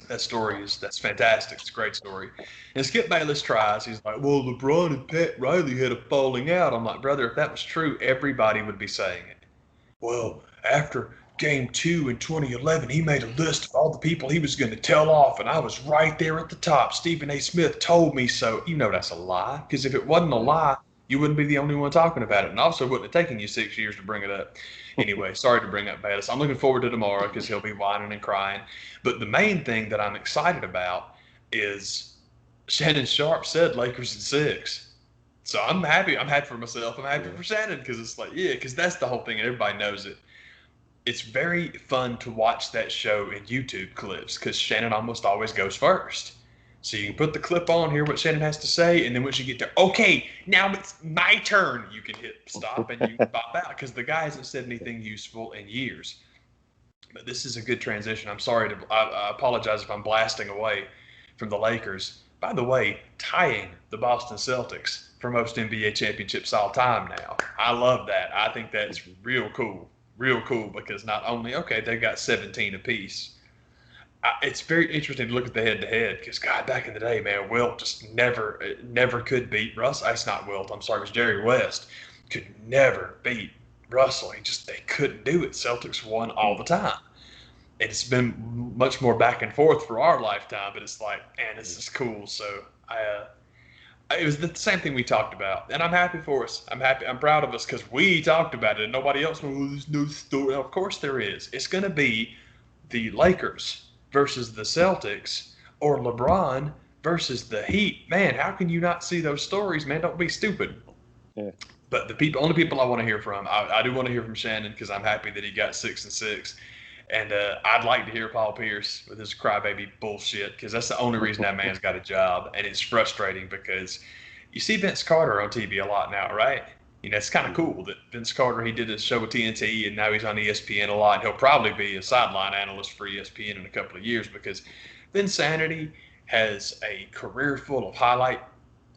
That's fantastic. It's a great story. And Skip Bayless tries. He's like, well, LeBron and Pat Riley had a falling out. I'm like, brother, if that was true, everybody would be saying it. Well, after game 2 in 2011, he made a list of all the people he was going to tell off, and I was right there at the top. Stephen A. Smith told me so. You know that's a lie, because if it wasn't a lie, you wouldn't be the only one talking about it, and also wouldn't have taken you 6 years to bring it up. Anyway, sorry to bring up Bayless. I'm looking forward to tomorrow because he'll be whining and crying. But the main thing that I'm excited about is Shannon Sharp said Lakers in 6. So I'm happy. I'm happy for myself. I'm happy for Shannon because it's like, yeah, because that's the whole thing, and everybody knows it. It's very fun to watch that show in YouTube clips because Shannon almost always goes first. So you can put the clip on, hear what Shannon has to say, and then once you get there, okay, now it's my turn. You can hit stop and you can pop out because the guy hasn't said anything useful in years. But this is a good transition. I apologize if I'm blasting away from the Lakers. By the way, tying the Boston Celtics for most NBA championships all time now. I love that. I think that's real cool because not only, okay, they got 17 apiece. It's very interesting to look at the head-to-head because, God, back in the day, man, Wilt just never could beat Russ. It's not Wilt. I'm sorry, it was Jerry West. Could never beat Russell. They couldn't do it. Celtics won all the time. It's been much more back and forth for our lifetime, but it's like, man, this is cool. So it was the same thing we talked about, and I'm happy for us. I'm happy. I'm proud of us because we talked about it, and nobody else knows. Oh, there's no story. Of course there is. It's going to be the Lakers versus the Celtics or LeBron versus the Heat. Man, how can you not see those stories, man? Don't be stupid. Yeah. But the only people I want to hear from, I do want to hear from Shannon because I'm happy that he got 6 and 6. And I'd like to hear Paul Pierce with his crybaby bullshit because that's the only reason that man's got a job. And it's frustrating because you see Vince Carter on TV a lot now, right? You know, it's kind of cool that Vince Carter, he did his show with TNT and now he's on ESPN a lot. And he'll probably be a sideline analyst for ESPN in a couple of years because Vinsanity has a career full of highlight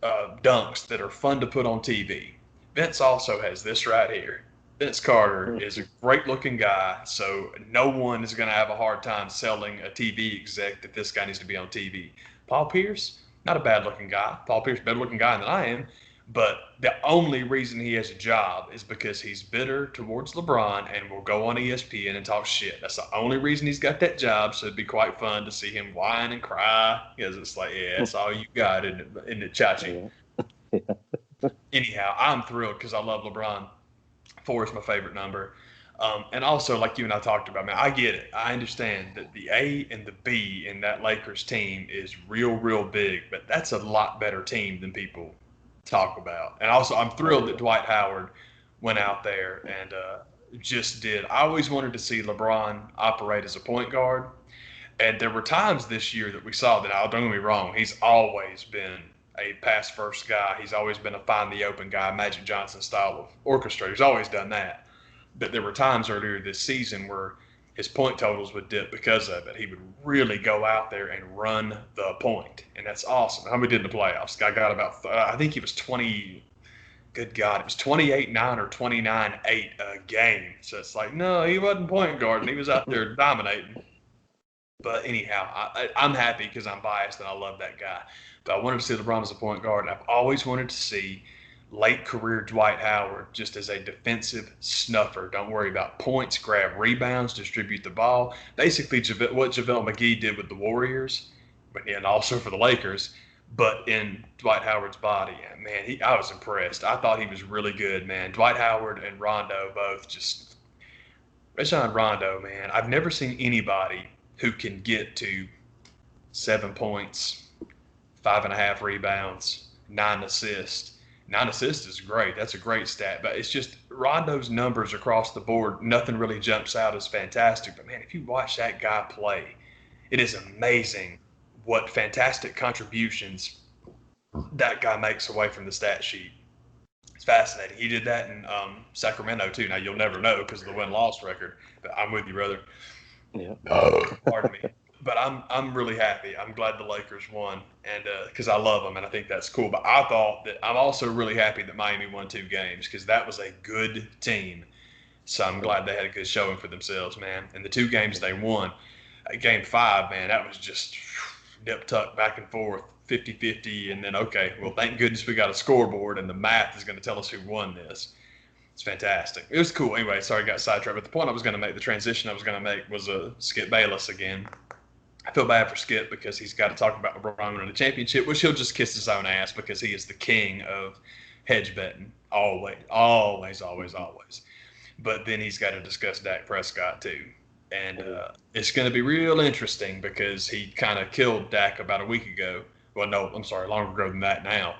dunks that are fun to put on TV. Vince also has this right here. Vince Carter is a great looking guy, so no one is going to have a hard time selling a TV exec that this guy needs to be on TV. Paul Pierce, not a bad looking guy. Paul Pierce, better looking guy than I am. But the only reason he has a job is because he's bitter towards LeBron and will go on ESPN and talk shit. That's the only reason he's got that job. So it'd be quite fun to see him whine and cry because it's like, yeah, that's all you got, isn't it, Chachi? Yeah. Anyhow, I'm thrilled because I love LeBron. 4 is my favorite number. And also, like you and I talked about, man, I get it. I understand that the A and the B in that Lakers team is real big, but that's a lot better team than people talk about. And also, I'm thrilled that Dwight Howard went out there and just did. I always wanted to see LeBron operate as a point guard. And there were times this year that we saw that, don't get me wrong, he's always been a pass first guy. He's always been a find the open guy, Magic Johnson style of orchestrator. He's always done that. But there were times earlier this season where his point totals would dip because of it. He would really go out there and run the point, and that's awesome. How we did in the playoffs? I got about, I think he was 20. Good God, it was 28-9 or 29-8 a game. So it's like, no, he wasn't point guard, and he was out there dominating. But anyhow, I'm happy because I'm biased and I love that guy. But I wanted to see LeBron as a point guard. I've always wanted to see late career Dwight Howard just as a defensive snuffer. Don't worry about points, grab rebounds, distribute the ball. Basically, what JaVale McGee did with the Warriors, and also for the Lakers, but in Dwight Howard's body. And man, I was impressed. I thought he was really good, man. Dwight Howard and Rondo both just – Rajon Rondo, man, I've never seen anybody who can get to 7 points, 5.5 rebounds, 9 assists. 9 assists is great. That's a great stat. But it's just Rondo's numbers across the board, nothing really jumps out as fantastic. But, man, if you watch that guy play, it is amazing what fantastic contributions that guy makes away from the stat sheet. It's fascinating. He did that in Sacramento, too. Now, you'll never know because of the win-loss record. But I'm with you, brother. Yeah. Pardon me. But I'm really happy. I'm glad the Lakers won, and because I love them, and I think that's cool. But I'm also really happy that Miami won 2 games because that was a good team. So I'm glad they had a good showing for themselves, man. And the 2 games they won, Game 5, man, that was just nip-tuck back and forth, 50-50, and then, okay, well, thank goodness we got a scoreboard, and the math is going to tell us who won this. It's fantastic. It was cool. Anyway, sorry I got sidetracked. But the point I was going to make, the transition I was going to make was Skip Bayless again. I feel bad for Skip because he's got to talk about LeBron winning the championship, which he'll just kiss his own ass because he is the king of hedge betting. Always. But then he's got to discuss Dak Prescott too. And it's going to be real interesting because he kind of killed Dak about a week ago. Well, no, I'm sorry, longer ago than that now.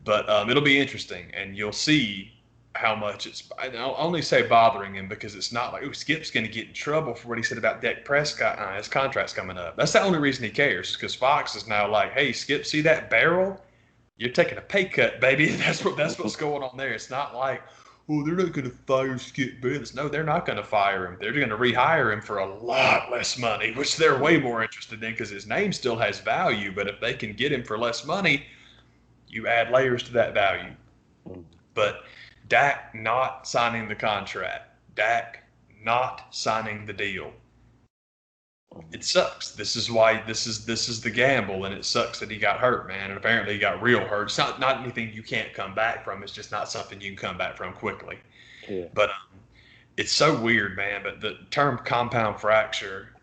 But it'll be interesting, and you'll see how much I'll only say bothering him because it's not like, Skip's going to get in trouble for what he said about Dak Prescott. His contract's coming up. That's the only reason he cares is because Fox is now like, hey, Skip, see that barrel? You're taking a pay cut, baby. That's what's going on there. It's not like, oh, they're not going to fire Skip Bayless. No, they're not going to fire him. They're going to rehire him for a lot less money, which they're way more interested in because his name still has value. But if they can get him for less money, you add layers to that value. But Dak not signing the contract, Dak not signing the deal. It sucks. This is why this is the gamble, and it sucks that he got hurt, man. And apparently he got real hurt. It's not anything you can't come back from. It's just not something you can come back from quickly. Yeah. But it's so weird, man. But the term compound fracture,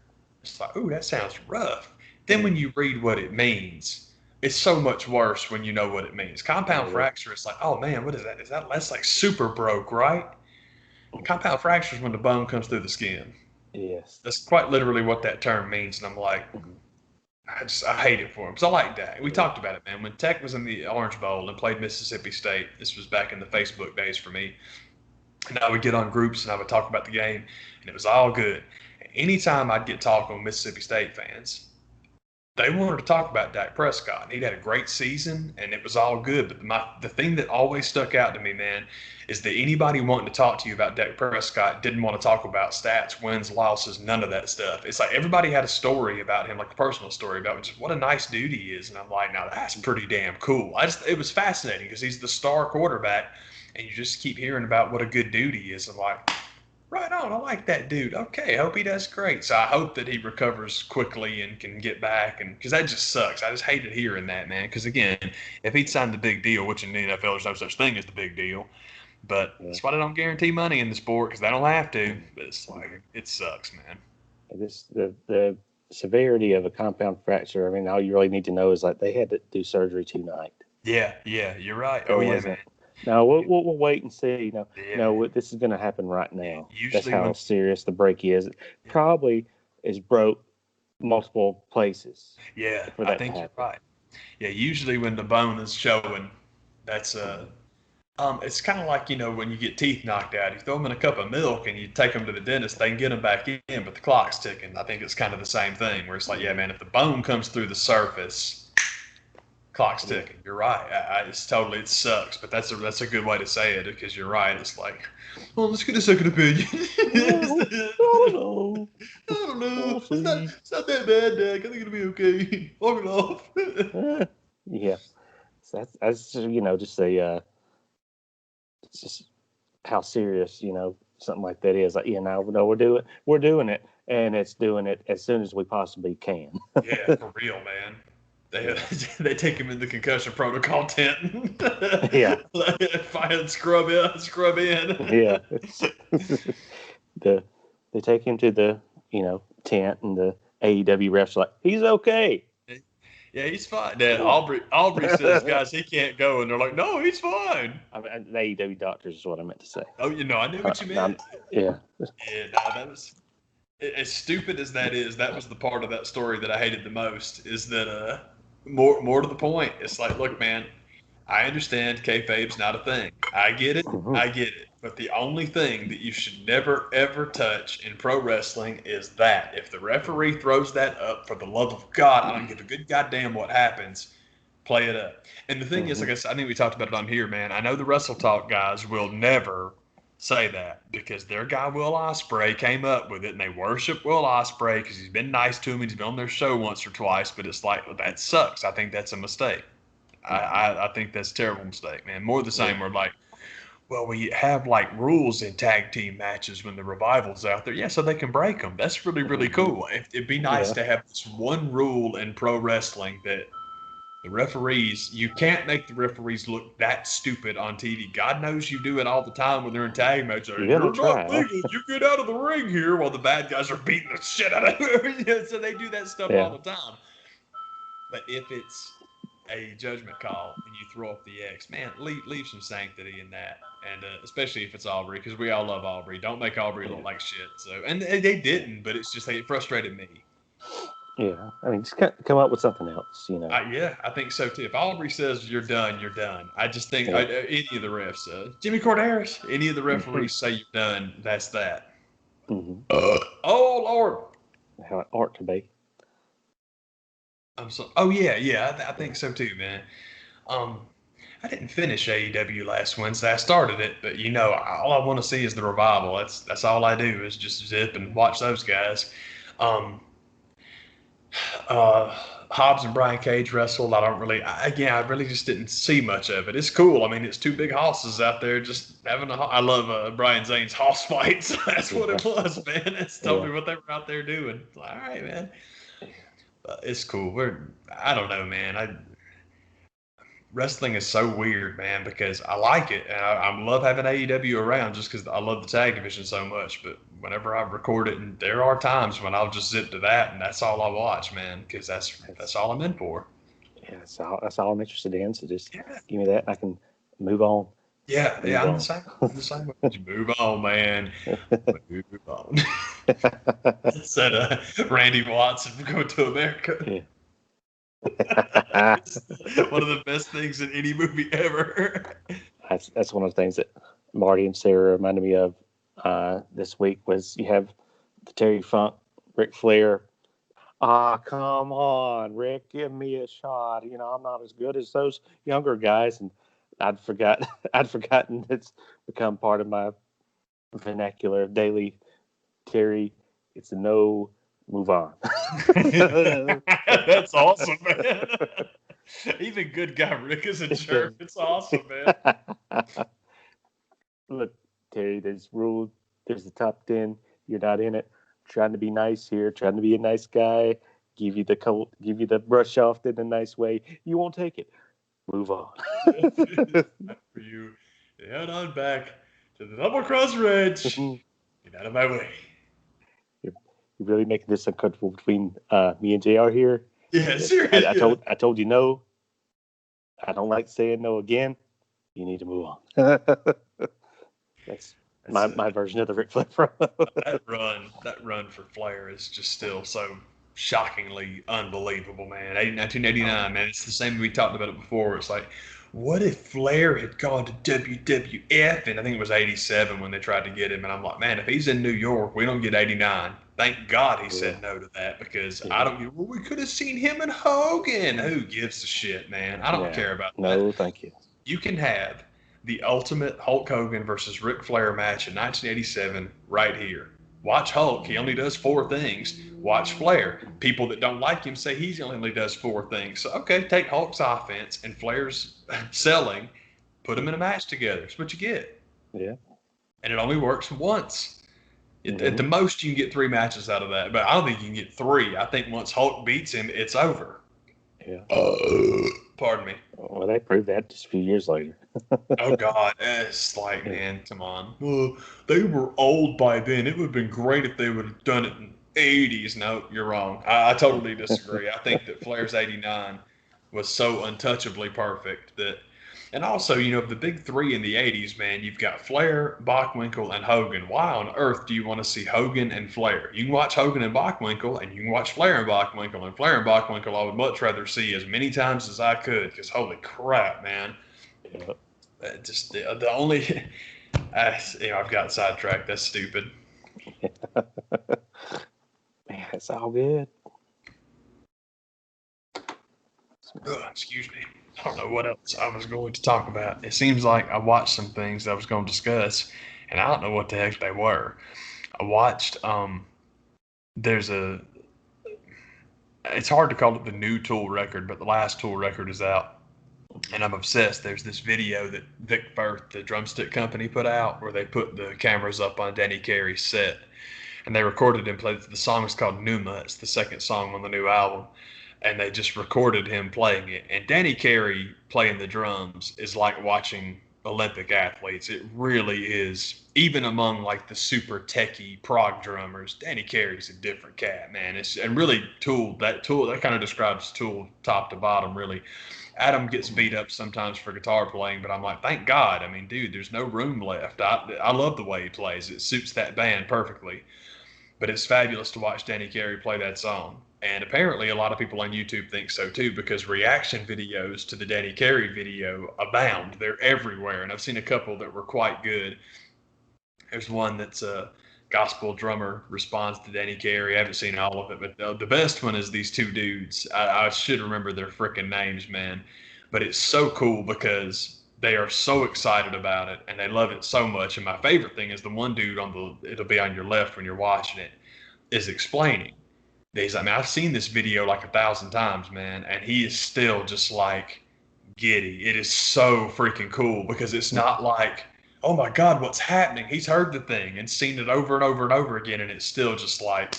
it's like, ooh, that sounds rough. Then when you read what it means, it's so much worse when you know what it means. Compound fracture, it's like, oh man, what is that? That's like super broke, right? Compound fracture is when the bone comes through the skin. Yes. That's quite literally what that term means. And I'm like, I hate it for him. Because I like Dak. We talked about it, man. When Tech was in the Orange Bowl and played Mississippi State, this was back in the Facebook days for me. And I would get on groups and I would talk about the game, and it was all good. Anytime I'd get talking with Mississippi State fans, they wanted to talk about Dak Prescott. And he'd had a great season, and it was all good. But the thing that always stuck out to me, man, is that anybody wanting to talk to you about Dak Prescott didn't want to talk about stats, wins, losses, none of that stuff. It's like everybody had a story about him, like a personal story about just what a nice dude he is. And I'm like, now that's pretty damn cool. It was fascinating because he's the star quarterback and you just keep hearing about what a good dude he is. I'm like, right on, I like that dude. Okay, I hope he does great. So I hope that he recovers quickly and can get back. And because that just sucks. I just hated hearing that, man. Because again, if he'd signed the big deal, which in the NFL there's no such thing as the big deal, but Yeah. that's why they don't guarantee money in the sport because they don't have to. But it's like it sucks, man. The severity of a compound fracture. I mean, all you really need to know is like they had to do surgery tonight. Yeah, you're right. It Oh yeah, wasn't. man. No, we'll wait and see. Yeah, No, man. this is going to happen right now. That's Usually how when serious the break is. It probably is broke multiple places yeah, for I that to think you're happen. right. Yeah, usually when the bone is showing, that's it's kind of like when you get teeth knocked out, you throw them in a cup of milk and you take them to the dentist, they can get them back in, but the clock's ticking. I think it's kind of the same thing where it's like, yeah, man, if the bone comes through the surface, clock's Yeah. ticking. You're right. It sucks, but that's a good way to say it because you're right. It's like, well, let's get a second opinion. Well, I don't know. I don't know. We'll see. It's not that bad, Dak. I think it'll be okay. Walk it off. Yeah. So that's just it's just how serious something like that is. Like, no, we're doing it, and it's doing it as soon as we possibly can. Yeah, for real, man. They they take him in the concussion protocol tent. Yeah. Fine, scrub in. Yeah. They take him to the tent, and the AEW refs are like, he's okay. Yeah, he's fine. Yeah, Aubrey says, guys, he can't go, and they're like, no, he's fine. I mean, the AEW doctors is what I meant to say. Oh, I knew what you meant. Yeah. Yeah, no, that was as stupid as that is. That was the part of that story that I hated the most. Is that more to the point? It's like, look, man, I understand kayfabe's not a thing. I get it. Mhm. I get it. But the only thing that you should never, ever touch in pro wrestling is that. If the referee throws that up, for the love of God, I don't give a good goddamn what happens. Play it up. And the thing is, like I said, I think we talked about it on here, man. I know the Wrestle Talk guys will never say that because their guy Will Ospreay came up with it, and they worship Will Ospreay because he's been nice to him. He's been on their show once or twice, but it's like, that sucks. I think that's a mistake. I think that's a terrible mistake, man. More the same. We're like, well, we have like rules in tag team matches when the revival's out there. Yeah, so they can break them. That's really, really cool. It'd be nice to have this one rule in pro wrestling that the referees, you can't make the referees look that stupid on TV. God knows you do it all the time when they're in tag matches. You You're gotta try. not legal. You get out of the ring here while the bad guys are beating the shit out of her. So they do that stuff all the time. But if it's a judgment call and you throw up the X, man, leave some sanctity in that. And especially if it's Aubrey, because we all love Aubrey. Don't make Aubrey look like shit. So, and they didn't, but it's just it frustrated me. Yeah, I mean, just come up with something else, Yeah, I think so too. If Aubrey says you're done, you're done. I just think any of the refs, Jimmy Corderas, any of the referees say you're done, that's that. Mm-hmm. Oh Lord, How it ought to be. I'm so. Oh yeah, I think so too, man. I didn't finish AEW last Wednesday. I started it, but all I want to see is the revival. That's all I do is just zip and watch those guys. Hobbs and Brian Cage wrestled. I really just didn't see much of it. It's cool. I mean, it's two big hosses out there just having I love Brian Zane's hoss fights. That's what it was, man. That's totally what they were out there doing. All right, man. It's cool. I don't know, man. Wrestling is so weird, man, because I like it and I love having AEW around just because I love the tag division so much. But whenever I record it, and there are times when I'll just zip to that and that's all I watch, man, because that's all I'm in for. Yeah, that's all I'm interested in. So just give me that, and I can move on. Yeah, I'm the same. I'm the same way. Move on, man. Move on. Said Randy Watson going to America. Yeah. One of the best things in any movie ever. That's one of the things that Marty and Sarah reminded me of this week was you have the Terry Funk, Ric Flair. Come on, Rick, give me a shot. I'm not as good as those younger guys, and I'd forgotten it's become part of my vernacular daily. Terry, it's a no. Move on. That's awesome, man. Even good guy Rick is a jerk. It's awesome, man. look, Terry, there's rules. There's the top 10. You're not in it. Trying to be nice here. Trying to be a nice guy. Give you the coat. Give you the brush off in a nice way. You won't take it. Move on. For you, head on back to the double cross ridge. Get out of my way. You're really making this uncomfortable between me and JR here. Yeah, seriously. I told you no. I don't like saying no again. You need to move on. That's my version of the Ric Flair promo. that run for Flair is just still so shockingly unbelievable, man. 1989, man. It's the same. We talked about it before. It's like, what if Flair had gone to WWF? And I think it was 87 when they tried to get him. And I'm like, man, if he's in New York, we don't get 89. Thank God he said no to that, because I don't. Well, we could have seen him and Hogan. Who gives a shit, man? I don't care about that. No, thank you. You can have the ultimate Hulk Hogan versus Ric Flair match in 1987 right here. Watch Hulk. He only does 4 things. Watch Flair. People that don't like him say he only does 4 things. So, okay, take Hulk's offense and Flair's selling, put them in a match together. That's what you get. Yeah. And it only works once. At the most, you can get 3 matches out of that. But I don't think you can get 3. I think once Hulk beats him, it's over. Yeah. Pardon me. Well, they proved that just a few years later. Oh, God. It's like, man, come on. Well, they were old by then. It would have been great if they would have done it in the 80s. No, you're wrong. I totally disagree. I think that Flair's 89 was so untouchably perfect that. And also, you know, the big 3 in the 80s, man, you've got Flair, Bockwinkel, and Hogan. Why on earth do you want to see Hogan and Flair? You can watch Hogan and Bockwinkel, and you can watch Flair and Bockwinkel. And Flair and Bockwinkel I would much rather see as many times as I could, because holy crap, man. Just the only... I've got sidetracked. That's stupid. Man, it's all good. Excuse me. I don't know what else I was going to talk about. It seems like I watched some things that I was going to discuss, and I don't know what the heck they were. I watched, it's hard to call it the new Tool record, but the last Tool record is out, and I'm obsessed. There's this video that Vic Firth, the drumstick company, put out where they put the cameras up on Danny Carey's set, and they recorded and played. The song is called Numa. It's the second song on the new album. And they just recorded him playing it. And Danny Carey playing the drums is like watching Olympic athletes. It really is. Even among like the super techie prog drummers, Danny Carey's a different cat, man. And really Tool that kind of describes Tool top to bottom, really. Adam gets beat up sometimes for guitar playing, but I'm like, thank God. I mean, dude, there's no room left. I love the way he plays. It suits that band perfectly. But it's fabulous to watch Danny Carey play that song. And apparently a lot of people on YouTube think so too, because reaction videos to the Danny Carey video abound. They're everywhere. And I've seen a couple that were quite good. There's one that's a gospel drummer responds to Danny Carey. I haven't seen all of it, but the best one is these 2 dudes. I should remember their freaking names, man. But it's so cool because they are so excited about it and they love it so much. And my favorite thing is the one dude it'll be on your left when you're watching it, is explaining. He's like, man, I've seen this video like 1,000 times, man, and he is still just like giddy. It is so freaking cool because it's not like, oh my God, what's happening? He's heard the thing and seen it over and over and over again, and it's still just like,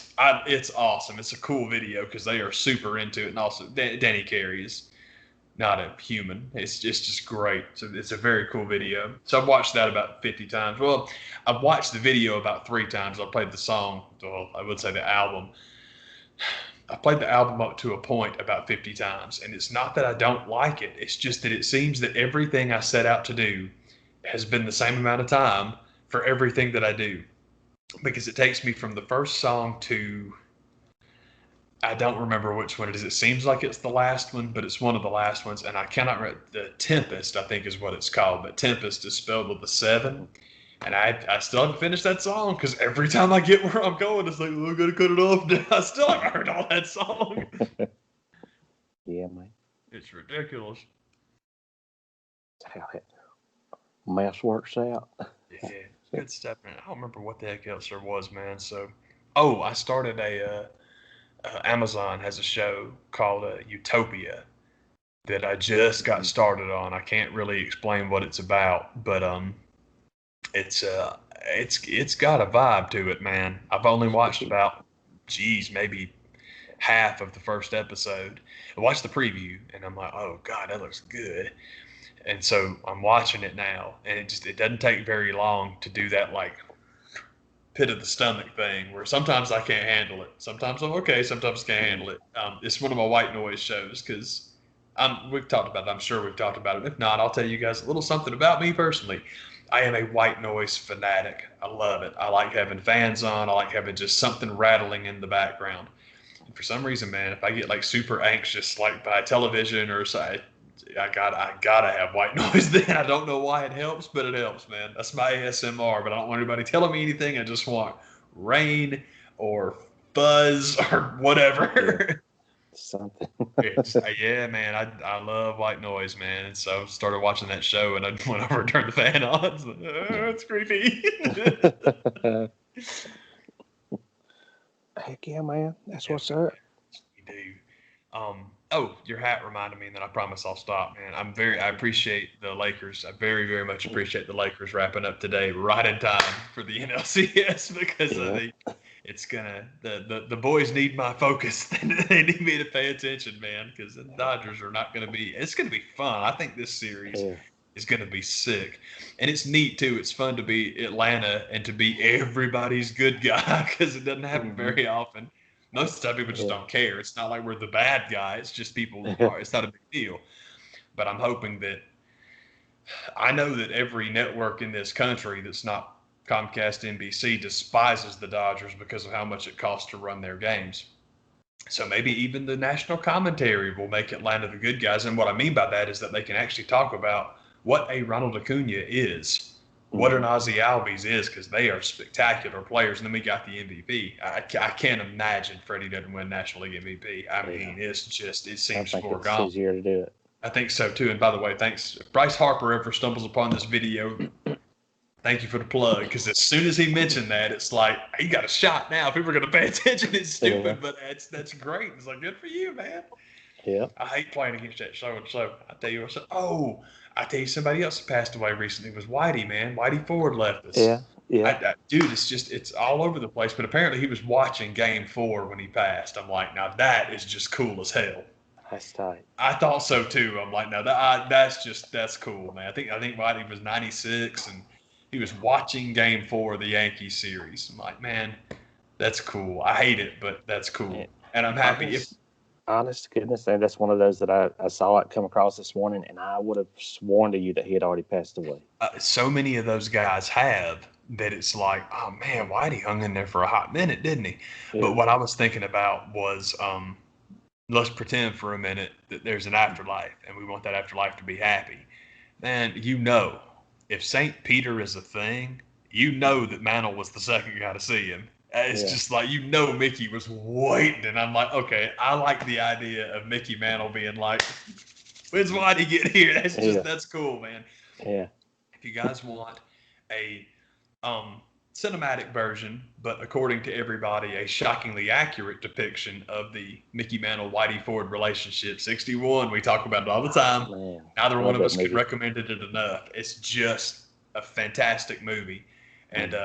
it's awesome. It's a cool video because they are super into it, and also Danny Carey is not a human. It's just great. So it's a very cool video. So I've watched that about 50 times. Well, I've watched the video about 3 times. I played the song, well, I would say the album. I played the album up to a point about 50 times, and it's not that I don't like it. It's just that it seems that everything I set out to do has been the same amount of time for everything that I do, because it takes me from the first song to, I don't remember which one it is. It seems like it's the last one, but it's one of the last ones, and I cannot remember. The Tempest, I think, is what it's called, but Tempest is spelled with a 7. And I still haven't finished that song because every time I get where I'm going, it's like, oh, I'm going to cut it off. I still haven't heard all that song. Yeah, man. It's ridiculous. That's how that mess works out. Yeah, good stuff, man. I don't remember what the heck else there was, man. So, I started Amazon has a show called Utopia that I just got started on. I can't really explain what it's about, but It's got a vibe to it, man. I've only watched about, maybe half of the first episode. I watched the preview, and I'm like, oh god, that looks good. And so I'm watching it now, and it doesn't take very long to do that like pit of the stomach thing, where sometimes I can't handle it. Sometimes I'm okay, sometimes I can't handle it. It's one of my white noise shows because we've talked about it. I'm sure we've talked about it. If not, I'll tell you guys a little something about me personally. I am a white noise fanatic. I love it. I like having fans on. I like having just something rattling in the background. And for some reason, man, if I get like super anxious, like by television or side, I gotta have white noise. Then I don't know why it helps, but it helps, man. That's my ASMR. But I don't want anybody telling me anything. I just want rain or buzz or whatever. Something. Yeah, man. I love white noise, man. And so I started watching that show, and I went over and turned the fan on. It's, like, it's creepy. Heck yeah, man. That's what's up. You do. Oh, your hat reminded me, and then I promise I'll stop, man. I appreciate the Lakers. I very, very much appreciate the Lakers wrapping up today right in time for the NLCS because I think it's gonna the boys need my focus. They need me to pay attention, man, because the Dodgers are not gonna be. It's gonna be fun. I think this series is gonna be sick, and it's neat too. It's fun to be Atlanta and to be everybody's good guy because it doesn't happen very often. Most of the time, people just don't care. It's not like we're the bad guy. It's just people. It's not a big deal. But I'm hoping that I know that every network in this country that's not Comcast, NBC despises the Dodgers because of how much it costs to run their games. So maybe even the national commentary will make Atlanta the good guys. And what I mean by that is that they can actually talk about what a Ronald Acuna is, what an Ozzy Albies is, because they are spectacular players. And then we got the MVP. I can't imagine Freddie doesn't win National League MVP. I mean, it's just, it seems foregone. It's easier to do it. I think so too. And by the way, thanks. If Bryce Harper ever stumbles upon this video, thank you for the plug. Because as soon as he mentioned that, it's like, he got a shot now. People are going to pay attention. It's stupid, but that's great. It's like, good for you, man. Yeah. I hate playing against that show and so. I tell you what, I tell you, somebody else passed away recently. It was Whitey, man. Whitey Ford left us. Yeah. Dude, it's all over the place. But apparently he was watching Game 4 when he passed. I'm like, now that is just cool as hell. That's tight. I thought so too. I'm like, no, that's cool, man. I think Whitey was 96 and he was watching Game 4 of the Yankees series. I'm like, man, that's cool. I hate it, but that's cool. Yeah. And I'm happy honest to goodness, and that's one of those that I saw it come across this morning, and I would have sworn to you that he had already passed away. So many of those guys have that it's like, oh man, Whitey hung in there for a hot minute, didn't he? Yeah. But what I was thinking about was, let's pretend for a minute that there's an afterlife, and we want that afterlife to be happy. Man, if St. Peter is a thing, that Mantle was the second guy to see him. It's just like, Mickey was waiting. And I'm like, okay, I like the idea of Mickey Mantle being like, when's Whitey get here? That's cool, man. Yeah. If you guys want a cinematic version, but according to everybody, a shockingly accurate depiction of the Mickey Mantle-Whitey Ford relationship, 61, we talk about it all the time. Man, neither one of us could recommend it enough. It's just a fantastic movie. And,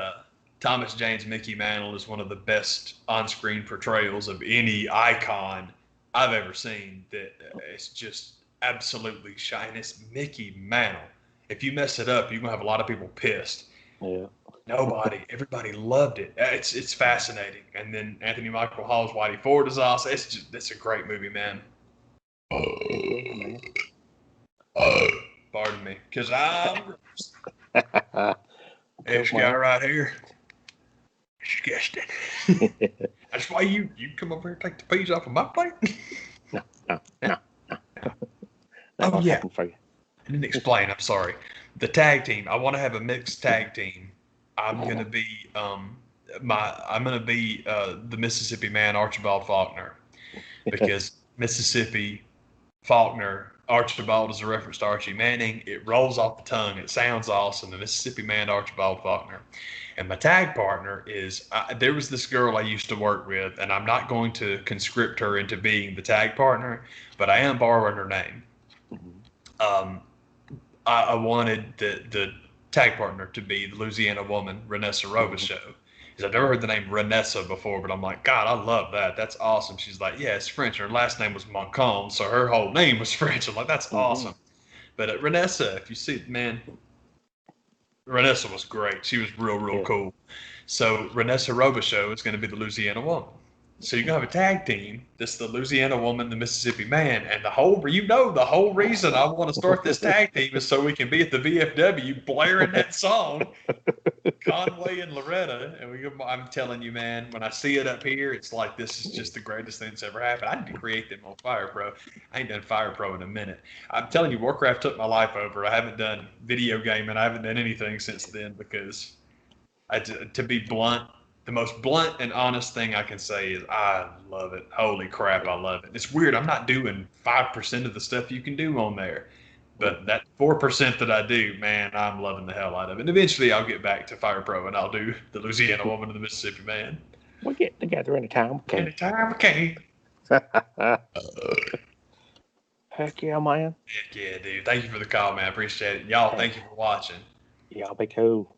Thomas Jane's Mickey Mantle is one of the best on-screen portrayals of any icon I've ever seen. That it's just absolutely shiny. It's Mickey Mantle. If you mess it up, you're gonna have a lot of people pissed. Yeah. Everybody loved it. It's fascinating. And then Anthony Michael Hall's Whitey Ford is awesome. It's a great movie, man. Pardon me, because I'm this guy right here. Guessed it. That's why you come over here and take the peas off of my plate? No. Oh, yeah. I didn't explain. I'm sorry. The tag team. I want to have a mixed tag team. I'm gonna be the Mississippi Man, Archibald Faulkner, because Mississippi Faulkner, Archibald is a reference to Archie Manning. It rolls off the tongue. It sounds awesome. The Mississippi Man, Archibald Faulkner. And my tag partner is, there was this girl I used to work with, and I'm not going to conscript her into being the tag partner, but I am borrowing her name. I wanted the tag partner to be the Louisiana woman, Renessa Robichaux. I've never heard the name Renessa before, but I'm like, God, I love that. That's awesome. She's like, yeah, it's French. Her last name was Moncon, so her whole name was French. I'm like, that's awesome. But Renessa, if you see, man, Renessa was great. She was real cool. So Renessa Robichaux is going to be the Louisiana woman. So you're going to have a tag team. This is the Louisiana woman, the Mississippi man. And the whole reason I want to start this tag team is so we can be at the VFW blaring that song, Conway and Loretta. And I'm telling you, man, when I see it up here, it's like this is just the greatest thing that's ever happened. I need to create them on Fire Pro. I ain't done Fire Pro in a minute. I'm telling you, Warcraft took my life over. I haven't done video gaming. I haven't done anything since then because, to be blunt, the most blunt and honest thing I can say is I love it. Holy crap, I love it. It's weird. I'm not doing 5% of the stuff you can do on there. But that 4% that I do, man, I'm loving the hell out of it. And eventually I'll get back to Fire Pro and I'll do the Louisiana woman and the Mississippi man. We'll get together anytime we can. Anytime we can. Heck yeah, man. Heck yeah, dude. Thank you for the call, man. I appreciate it. Y'all, thank you for watching. Y'all be cool.